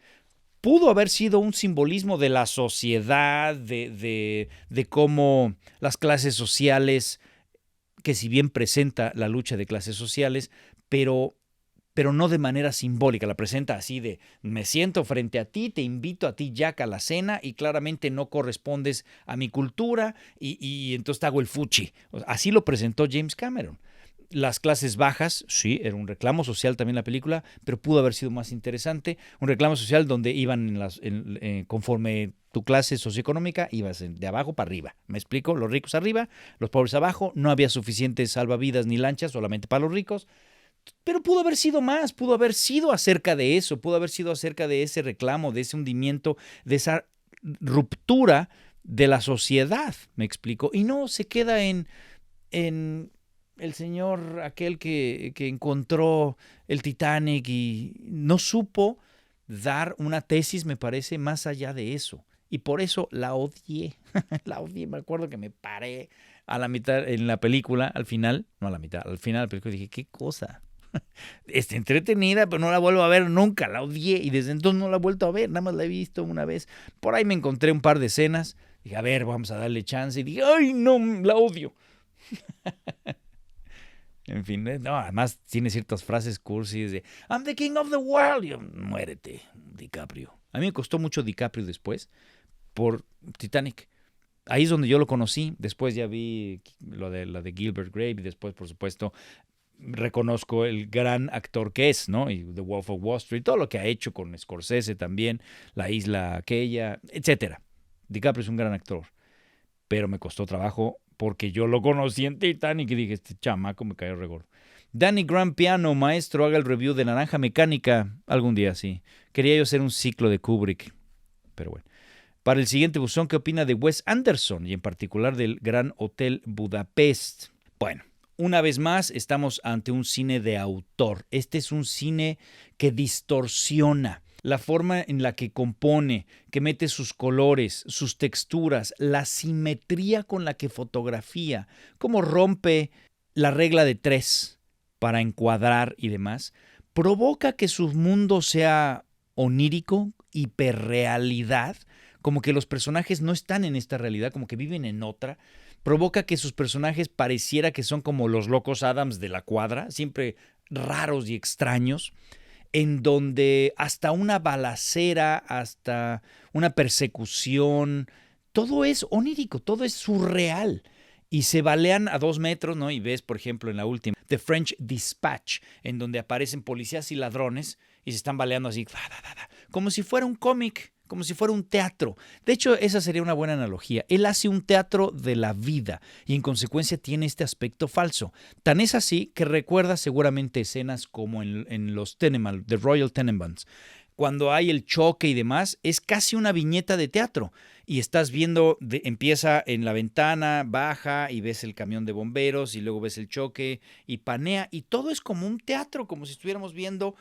Pudo haber sido un simbolismo de la sociedad, de cómo las clases sociales, que si bien presenta la lucha de clases sociales, pero no de manera simbólica, la presenta así de me siento frente a ti, te invito a ti Jack a la cena y claramente no correspondes a mi cultura y entonces te hago el fuchi. Así lo presentó James Cameron. Las clases bajas, sí, era un reclamo social también la película, pero pudo haber sido más interesante. Un reclamo social donde iban conforme tu clase socioeconómica, ibas de abajo para arriba. ¿Me explico? Los ricos arriba, los pobres abajo. No había suficientes salvavidas ni lanchas, solamente para los ricos. Pero pudo haber sido más, pudo haber sido acerca de eso, pudo haber sido acerca de ese reclamo, de ese hundimiento, de esa ruptura de la sociedad, me explico. Y no se queda en el señor aquel que encontró el Titanic y no supo dar una tesis, me parece, más allá de eso. Y por eso la odié. La odié, me acuerdo que me paré a la mitad en la película, al final, no a la mitad, al final de la película dije, qué cosa. Está entretenida, pero no la vuelvo a ver nunca, la odié y desde entonces no la he vuelto a ver, nada más la he visto una vez. Por ahí me encontré un par de escenas, dije, a ver, vamos a darle chance y dije, ay, no, la odio. En fin, no, además tiene ciertas frases cursis de I'm the king of the world. Yo, muérete, DiCaprio. A mí me costó mucho DiCaprio después por Titanic. Ahí es donde yo lo conocí. Después ya vi la de Gilbert Grape y después, por supuesto, reconozco el gran actor que es, ¿no? Y The Wolf of Wall Street, todo lo que ha hecho con Scorsese también, La isla aquella, etcétera. DiCaprio es un gran actor, pero me costó trabajo porque yo lo conocí en Titanic y dije, este chamaco me cayó regordo. Danny Graham Piano, maestro, haga el review de Naranja Mecánica algún día, sí. Quería yo hacer un ciclo de Kubrick, pero bueno. Para el siguiente buzón, ¿qué opina de Wes Anderson y en particular del Gran Hotel Budapest? Bueno, una vez más estamos ante un cine de autor. Este es un cine que distorsiona la forma en la que compone, que mete sus colores, sus texturas, la simetría con la que fotografía, cómo rompe la regla de 3 para encuadrar y demás, provoca que su mundo sea onírico, hiperrealidad, como que los personajes no están en esta realidad, como que viven en otra. Provoca que sus personajes pareciera que son como los locos Adams de la cuadra, siempre raros y extraños, en donde hasta una balacera, hasta una persecución, todo es onírico, todo es surreal. Y se balean a 2 metros, ¿no? Y ves, por ejemplo, en la última, The French Dispatch, en donde aparecen policías y ladrones y se están baleando así, como si fuera un cómic, como si fuera un teatro. De hecho, esa sería una buena analogía. Él hace un teatro de la vida y en consecuencia tiene este aspecto falso. Tan es así que recuerda seguramente escenas como en los Tenenbaums, The Royal Tenenbaums. Cuando hay el choque y demás, es casi una viñeta de teatro. Y estás viendo, empieza en la ventana, baja y ves el camión de bomberos y luego ves el choque y panea. Y todo es como un teatro, como si estuviéramos viendo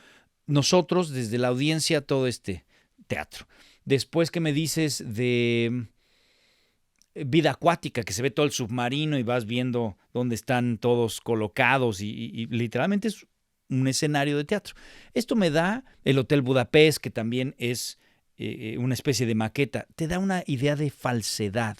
nosotros desde la audiencia todo este teatro. Después, ¿qué me dices de Vida Acuática? Que se ve todo el submarino y vas viendo dónde están todos colocados y literalmente es un escenario de teatro. Esto me da el Hotel Budapest, que también es una especie de maqueta. Te da una idea de falsedad.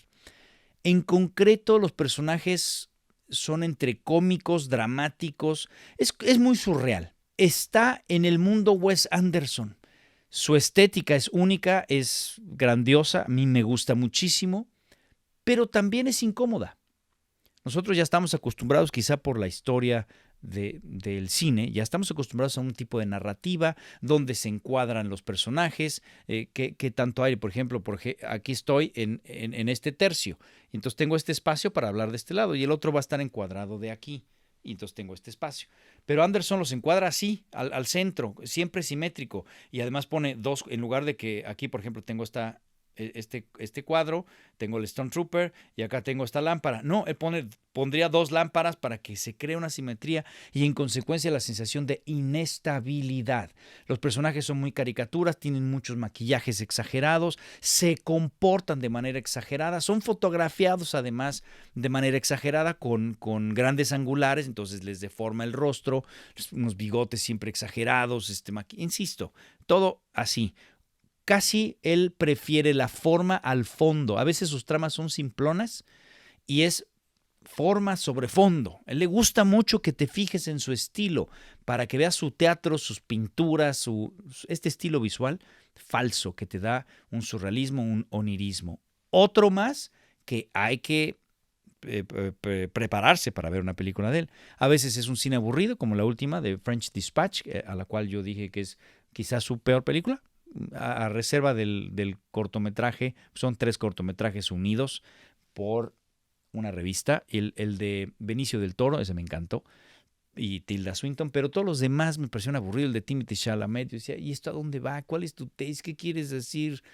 En concreto, los personajes son entre cómicos, dramáticos. Es muy surreal. Está en el mundo Wes Anderson. Su estética es única, es grandiosa, a mí me gusta muchísimo, pero también es incómoda. Nosotros ya estamos acostumbrados, quizá por la historia del cine, ya estamos acostumbrados a un tipo de narrativa donde se encuadran los personajes, que tanto hay, por ejemplo, aquí estoy en este tercio, y entonces tengo este espacio para hablar de este lado y el otro va a estar encuadrado de aquí, y entonces tengo este espacio. Pero Anderson los encuadra así, al centro, siempre simétrico, y además pone dos, en lugar de que aquí, por ejemplo, tengo este cuadro, tengo el Stormtrooper y acá tengo esta lámpara. No, él pondría dos lámparas para que se cree una simetría y en consecuencia la sensación de inestabilidad. Los personajes son muy caricaturas, tienen muchos maquillajes exagerados, se comportan de manera exagerada, son fotografiados además de manera exagerada con grandes angulares, entonces les deforma el rostro, unos bigotes siempre exagerados, insisto, todo así. Casi él prefiere la forma al fondo. A veces sus tramas son simplonas y es forma sobre fondo. A él le gusta mucho que te fijes en su estilo para que veas su teatro, sus pinturas, este estilo visual falso que te da un surrealismo, un onirismo. Otro más que hay que prepararse para ver una película de él. A veces es un cine aburrido, como la última de French Dispatch, a la cual yo dije que es quizás su peor película. A reserva del cortometraje, son 3 cortometrajes unidos por una revista, el de Benicio del Toro, ese me encantó, y Tilda Swinton, pero todos los demás me parecieron aburridos. El de Timothée Chalamet, yo decía, ¿y esto a dónde va? ¿Cuál es tu taste? ¿Qué quieres decir?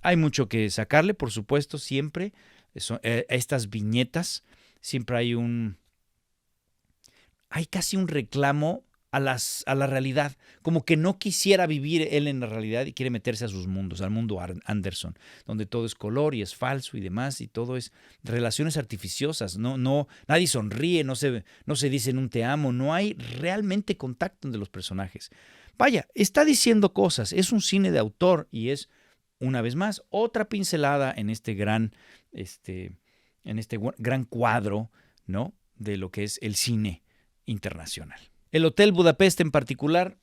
Hay mucho que sacarle, por supuesto, siempre. Estas viñetas, siempre hay casi un reclamo a la realidad, como que no quisiera vivir él en la realidad y quiere meterse a sus mundos, al mundo Anderson, donde todo es color y es falso y demás, y todo es relaciones artificiosas, nadie sonríe, no se dicen un te amo, no hay realmente contacto entre los personajes. Vaya, está diciendo cosas, es un cine de autor y es, una vez más, otra pincelada en este gran cuadro, ¿no?, de lo que es el cine internacional. El Hotel Budapest en particular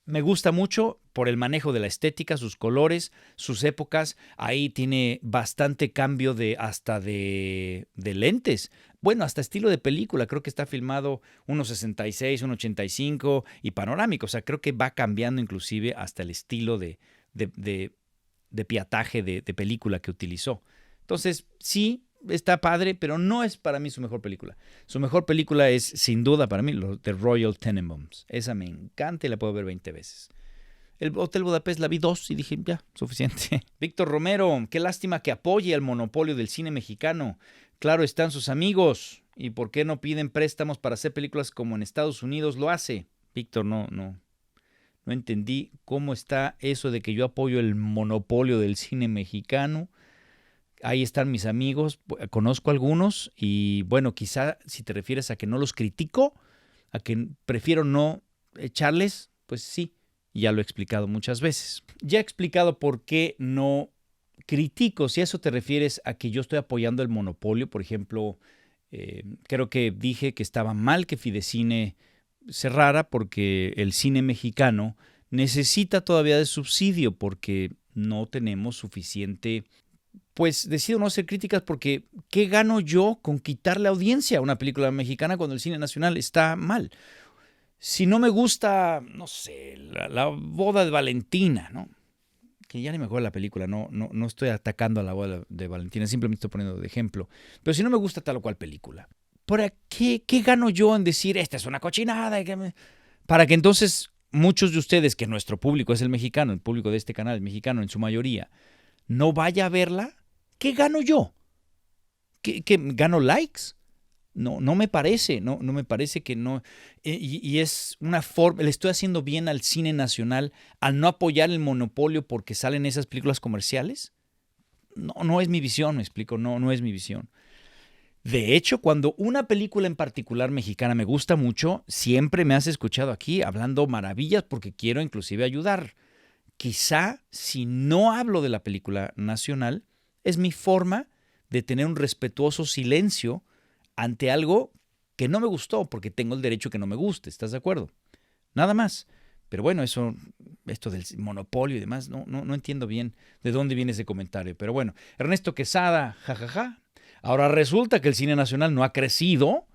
me gusta mucho por el manejo de la estética, sus colores, sus épocas. Ahí tiene bastante cambio hasta de lentes. Bueno, hasta estilo de película. Creo que está filmado 1.66, 1.85 y panorámico. O sea, creo que va cambiando inclusive hasta el estilo de piataje de película que utilizó. Entonces, sí, está padre, pero no es para mí su mejor película. Su mejor película es, sin duda, para mí, The Royal Tenenbaums. Esa me encanta y la puedo ver 20 veces. El Hotel Budapest la vi 2 y dije, ya, suficiente. Víctor Romero, qué lástima que apoye al monopolio del cine mexicano. Claro, están sus amigos. ¿Y por qué no piden préstamos para hacer películas como en Estados Unidos lo hace? Víctor, no entendí cómo está eso de que yo apoyo el monopolio del cine mexicano. Ahí están mis amigos, conozco algunos y bueno, quizá si te refieres a que no los critico, a que prefiero no echarles, pues sí, ya lo he explicado muchas veces. Ya he explicado por qué no critico, si a eso te refieres a que yo estoy apoyando el monopolio, por ejemplo, creo que dije que estaba mal que Fidecine cerrara porque el cine mexicano necesita todavía de subsidio porque no tenemos suficiente. Pues decido no hacer críticas porque ¿qué gano yo con quitarle audiencia a una película mexicana cuando el cine nacional está mal? Si no me gusta, no sé, la boda de Valentina, ¿no?, que ya ni me acuerdo la película, no estoy atacando a la boda de Valentina, simplemente estoy poniendo de ejemplo. Pero si no me gusta tal o cual película, ¿para qué gano yo en decir esta es una cochinada? Para que entonces muchos de ustedes, que nuestro público es el mexicano, el público de este canal, el mexicano en su mayoría, no vaya a verla. ¿Qué gano yo? ¿Qué gano likes? No me parece, no me parece que no. Y es una forma, le estoy haciendo bien al cine nacional al no apoyar el monopolio porque salen esas películas comerciales. No es mi visión, me explico, no es mi visión. De hecho, cuando una película en particular mexicana me gusta mucho, siempre me has escuchado aquí hablando maravillas porque quiero inclusive ayudar. Quizá si no hablo de la película nacional, es mi forma de tener un respetuoso silencio ante algo que no me gustó, porque tengo el derecho que no me guste, ¿estás de acuerdo? Nada más. Pero bueno, eso esto del monopolio y demás, no entiendo bien de dónde viene ese comentario. Pero bueno, Ernesto Quesada, jajaja. Ahora resulta que el cine nacional no ha crecido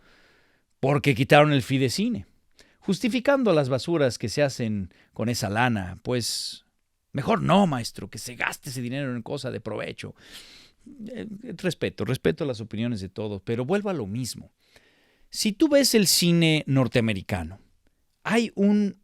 porque quitaron el Fidecine, justificando las basuras que se hacen con esa lana. Pues mejor no, maestro, que se gaste ese dinero en cosa de provecho. Respeto las opiniones de todos, pero vuelvo a lo mismo. Si tú ves el cine norteamericano, hay un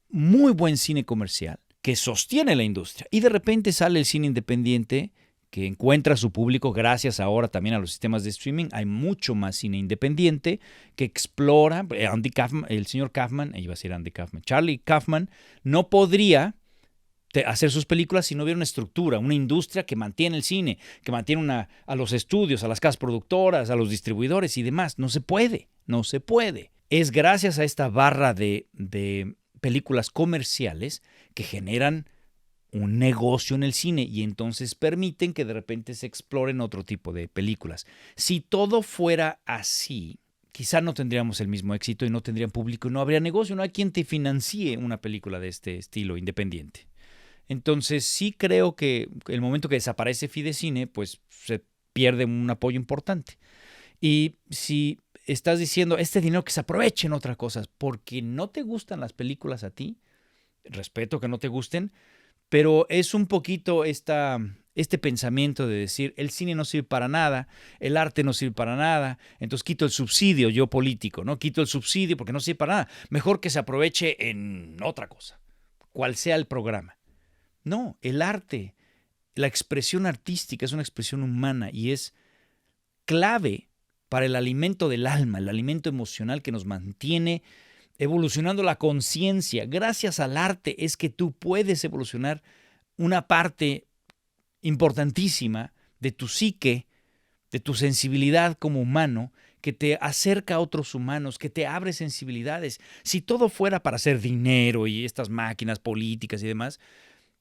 muy buen cine comercial que sostiene la industria y de repente sale el cine independiente que encuentra a su público gracias ahora también a los sistemas de streaming. Hay mucho más cine independiente que explora. Andy Kaufman, el señor Kaufman, iba a decir Andy Kaufman, Charlie Kaufman, no podría hacer sus películas si no hubiera una estructura, una industria que mantiene el cine, que mantiene a los estudios, a las casas productoras, a los distribuidores y demás. No se puede. Es gracias a esta barra de películas comerciales que generan un negocio en el cine y entonces permiten que de repente se exploren otro tipo de películas. Si todo fuera así, quizá no tendríamos el mismo éxito y no tendrían público y no habría negocio, no hay quien te financie una película de este estilo independiente. Entonces sí creo que el momento que desaparece Fidecine, pues se pierde un apoyo importante. Y si estás diciendo este dinero que se aproveche en otras cosas porque no te gustan las películas a ti, respeto que no te gusten, pero es un poquito este pensamiento de decir el cine no sirve para nada, el arte no sirve para nada, entonces quito el subsidio yo político, ¿no? Quito el subsidio porque no sirve para nada. Mejor que se aproveche en otra cosa, cual sea el programa. No, el arte, la expresión artística es una expresión humana y es clave para el alimento del alma, el alimento emocional que nos mantiene evolucionando la conciencia. Gracias al arte es que tú puedes evolucionar una parte importantísima de tu psique, de tu sensibilidad como humano, que te acerca a otros humanos, que te abre sensibilidades. Si todo fuera para hacer dinero y estas máquinas políticas y demás,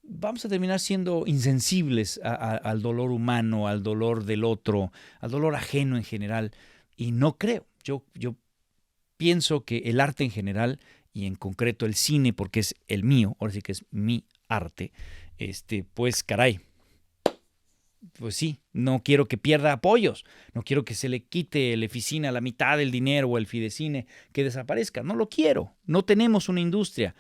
vamos a terminar siendo insensibles al dolor humano, al dolor del otro, al dolor ajeno en general. Y no creo. Yo pienso que el arte en general, y en concreto el cine, porque es el mío, ahora sí que es mi arte, pues caray, pues sí, no quiero que pierda apoyos, no quiero que se le quite el Eficine a la mitad del dinero o el Fidecine, que desaparezca, no lo quiero, no tenemos una industria.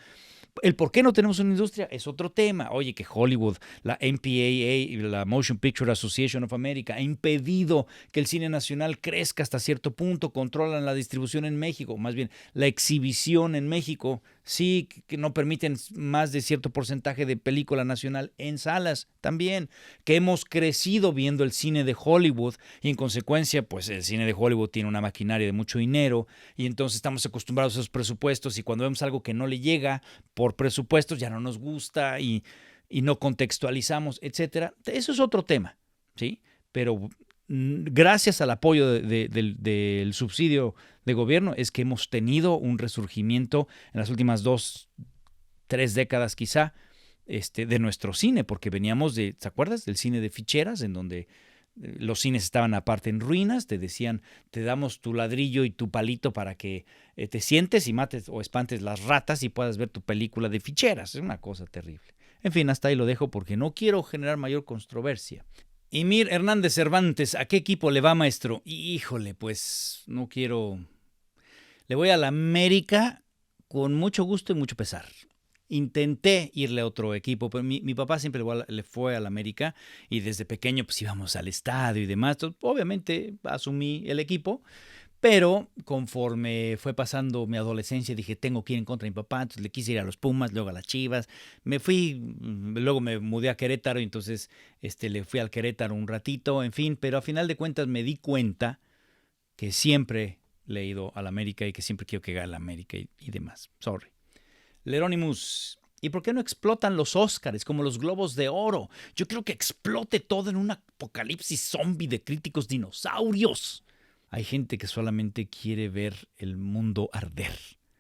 El por qué no tenemos una industria es otro tema. Oye, que Hollywood, la MPAA, la Motion Picture Association of America, ha impedido que el cine nacional crezca hasta cierto punto, controlan la distribución en México, más bien la exhibición en México, sí, que no permiten más de cierto porcentaje de película nacional en salas también, que hemos crecido viendo el cine de Hollywood y en consecuencia, pues el cine de Hollywood tiene una maquinaria de mucho dinero y entonces estamos acostumbrados a esos presupuestos y cuando vemos algo que no le llega por presupuestos ya no nos gusta y no contextualizamos, etcétera. Eso es otro tema, ¿sí? Pero gracias al apoyo del subsidio de gobierno es que hemos tenido un resurgimiento en las últimas 2-3 décadas quizá de nuestro cine, porque veníamos ¿te acuerdas? Del cine de ficheras, en donde los cines estaban aparte en ruinas, te decían, te damos tu ladrillo y tu palito para que te sientes y mates o espantes las ratas y puedas ver tu película de ficheras. Es una cosa terrible. En fin, hasta ahí lo dejo porque no quiero generar mayor controversia. Y Mir Hernández Cervantes, ¿a qué equipo le va, maestro? Híjole, pues no quiero... Le voy a la América con mucho gusto y mucho pesar. Intenté irle a otro equipo, pero mi papá siempre le fue a la América y desde pequeño pues íbamos al estadio y demás. Entonces, obviamente asumí el equipo, pero conforme fue pasando mi adolescencia dije, tengo que ir en contra de mi papá, entonces le quise ir a los Pumas, luego a las Chivas. Me fui, luego me mudé a Querétaro y entonces le fui al Querétaro un ratito, en fin, pero a final de cuentas me di cuenta que siempre le he ido a la América y que siempre quiero que gane la América y demás. Sorry. Leronimus, ¿y por qué no explotan los Óscares como los Globos de Oro? Yo creo que explote todo en un apocalipsis zombie de críticos dinosaurios. Hay gente que solamente quiere ver el mundo arder.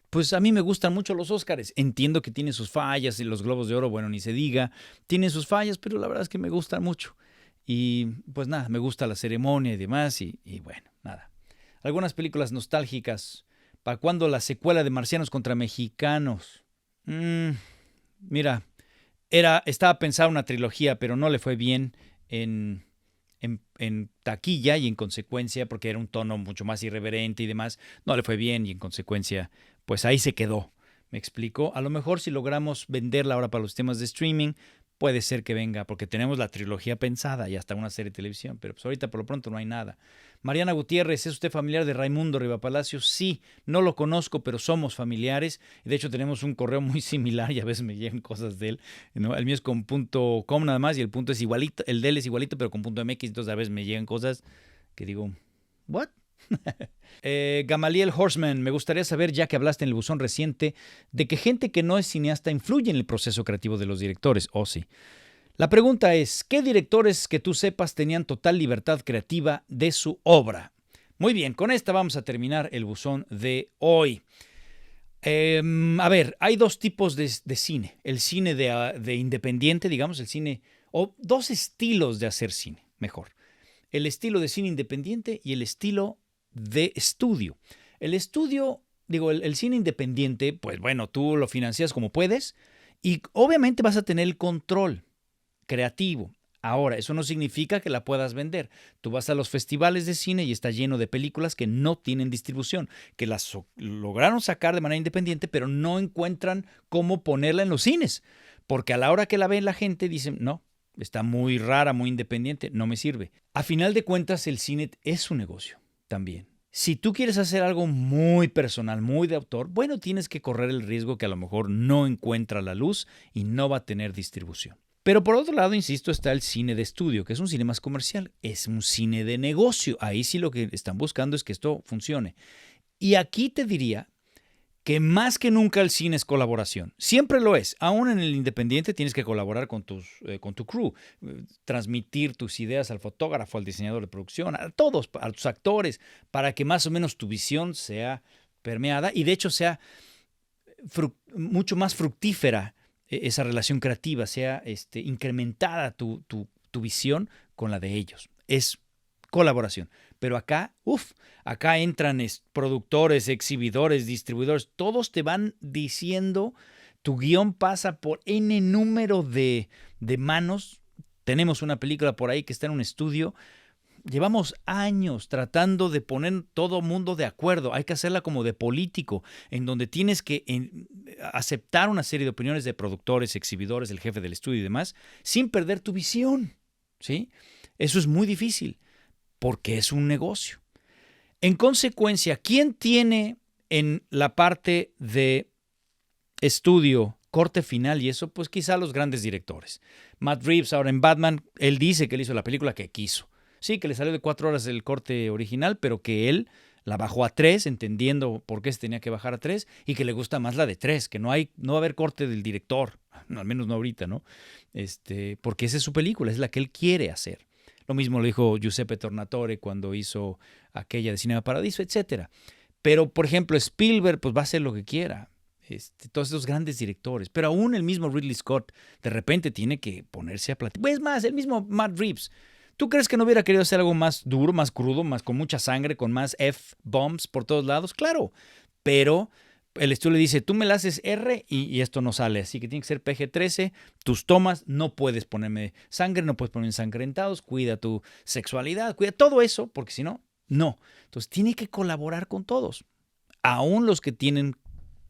Pues a mí me gustan mucho los Óscares. Entiendo que tienen sus fallas y los Globos de Oro, bueno, ni se diga. Tienen sus fallas, pero la verdad es que me gustan mucho. Y pues nada, me gusta la ceremonia y demás y bueno, nada. Algunas películas nostálgicas. ¿Para cuándo la secuela de Marcianos contra Mexicanos? Mira, estaba pensada una trilogía, pero no le fue bien en taquilla y en consecuencia, porque era un tono mucho más irreverente y demás, no le fue bien y en consecuencia, pues ahí se quedó. ¿Me explico? A lo mejor si logramos venderla ahora para los temas de streaming, puede ser que venga, porque tenemos la trilogía pensada y hasta una serie de televisión, pero pues ahorita por lo pronto no hay nada. Mariana Gutiérrez, ¿es usted familiar de Raimundo Rivapalacio? Sí, no lo conozco, pero somos familiares. De hecho, tenemos un correo muy similar y a veces me llegan cosas de él, ¿no? El mío es con .com nada más y el punto es igualito, el de él es igualito, pero con .mx, entonces a veces me llegan cosas que digo, ¿what? Gamaliel Horseman, me gustaría saber, ya que hablaste en el buzón reciente, de que gente que no es cineasta influye en el proceso creativo de los directores. Oh, sí. La pregunta es, ¿qué directores que tú sepas tenían total libertad creativa de su obra? Muy bien, con esta vamos a terminar el buzón de hoy. A ver, hay dos tipos de cine. El cine de independiente, digamos, el cine, o dos estilos de hacer cine, mejor. El estilo de cine independiente y el estilo de estudio. El estudio, digo, el cine independiente, pues bueno, tú lo financias como puedes y obviamente vas a tener el control creativo. Ahora, eso no significa que la puedas vender. Tú vas a los festivales de cine y está lleno de películas que no tienen distribución, que las lograron sacar de manera independiente, pero no encuentran cómo ponerla en los cines. Porque a la hora que la ve la gente dicen, no, está muy rara, muy independiente, no me sirve. A final de cuentas, el cine es un negocio también. Si tú quieres hacer algo muy personal, muy de autor, bueno, tienes que correr el riesgo que a lo mejor no encuentra la luz y no va a tener distribución. Pero por otro lado, insisto, está el cine de estudio, que es un cine más comercial, es un cine de negocio. Ahí sí lo que están buscando es que esto funcione. Y aquí te diría que más que nunca el cine es colaboración. Siempre lo es. Aún en el independiente tienes que colaborar con tu crew, transmitir tus ideas al fotógrafo, al diseñador de producción, a todos, a tus actores, para que más o menos tu visión sea permeada y de hecho sea mucho más fructífera esa relación creativa, sea incrementada tu visión con la de ellos. Es colaboración. Pero acá, acá entran productores, exhibidores, distribuidores, todos te van diciendo, tu guión pasa por N número de manos. Tenemos una película por ahí que está en un estudio. Llevamos años tratando de poner todo mundo de acuerdo. Hay que hacerla como de político, en donde tienes que aceptar una serie de opiniones de productores, exhibidores, el jefe del estudio y demás, sin perder tu visión, ¿sí? Eso es muy difícil, porque es un negocio. En consecuencia, ¿quién tiene en la parte de estudio, corte final y eso? Pues quizá los grandes directores. Matt Reeves ahora en Batman, él dice que él hizo la película que quiso. Sí, que le salió de 4 horas el corte original, pero que él la bajó a 3, entendiendo por qué se tenía que bajar a 3, y que le gusta más la de 3, que no va a haber corte del director, al menos no ahorita, ¿no? Porque esa es su película, es la que él quiere hacer. Lo mismo lo dijo Giuseppe Tornatore cuando hizo aquella de Cinema Paradiso, etc. Pero, por ejemplo, Spielberg pues va a hacer lo que quiera. Todos esos grandes directores. Pero aún el mismo Ridley Scott de repente tiene que ponerse a platicar. Pues más, el mismo Matt Reeves. ¿Tú crees que no hubiera querido hacer algo más duro, más crudo, más con mucha sangre, con más F-bombs por todos lados? Claro. Pero el estudio le dice, tú me la haces R y esto no sale. Así que tiene que ser PG-13. Tus tomas, no puedes ponerme sangre, no puedes ponerme ensangrentados. Cuida tu sexualidad, cuida todo eso, porque si no, no. Entonces tiene que colaborar con todos. Aún los que tienen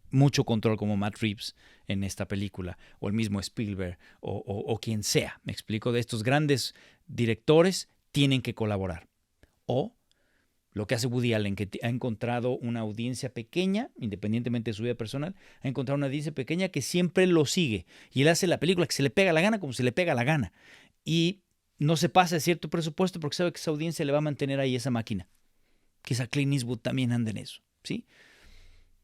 mucho control como Matt Reeves en esta película, o el mismo Spielberg, o quien sea, me explico, de estos grandes directores tienen que colaborar. O lo que hace Woody Allen, que ha encontrado una audiencia pequeña, independientemente de su vida personal, ha encontrado una audiencia pequeña que siempre lo sigue, y él hace la película que se le pega la gana como se le pega la gana, y no se pasa de cierto presupuesto porque sabe que esa audiencia le va a mantener ahí esa máquina. Quizá Clint Eastwood también anda en eso, ¿sí?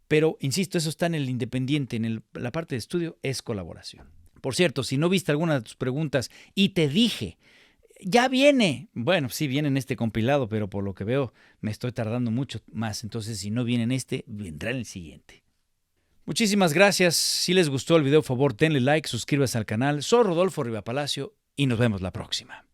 Pero, insisto, eso está en el independiente, en la parte de estudio es colaboración. Por cierto, si no viste alguna de tus preguntas y te dije, ya viene, bueno, sí viene en este compilado, pero por lo que veo me estoy tardando mucho más. Entonces, si no viene en este, vendrá en el siguiente. Muchísimas gracias. Si les gustó el video, por favor, denle like, suscríbase al canal. Soy Rodolfo Rivapalacio y nos vemos la próxima.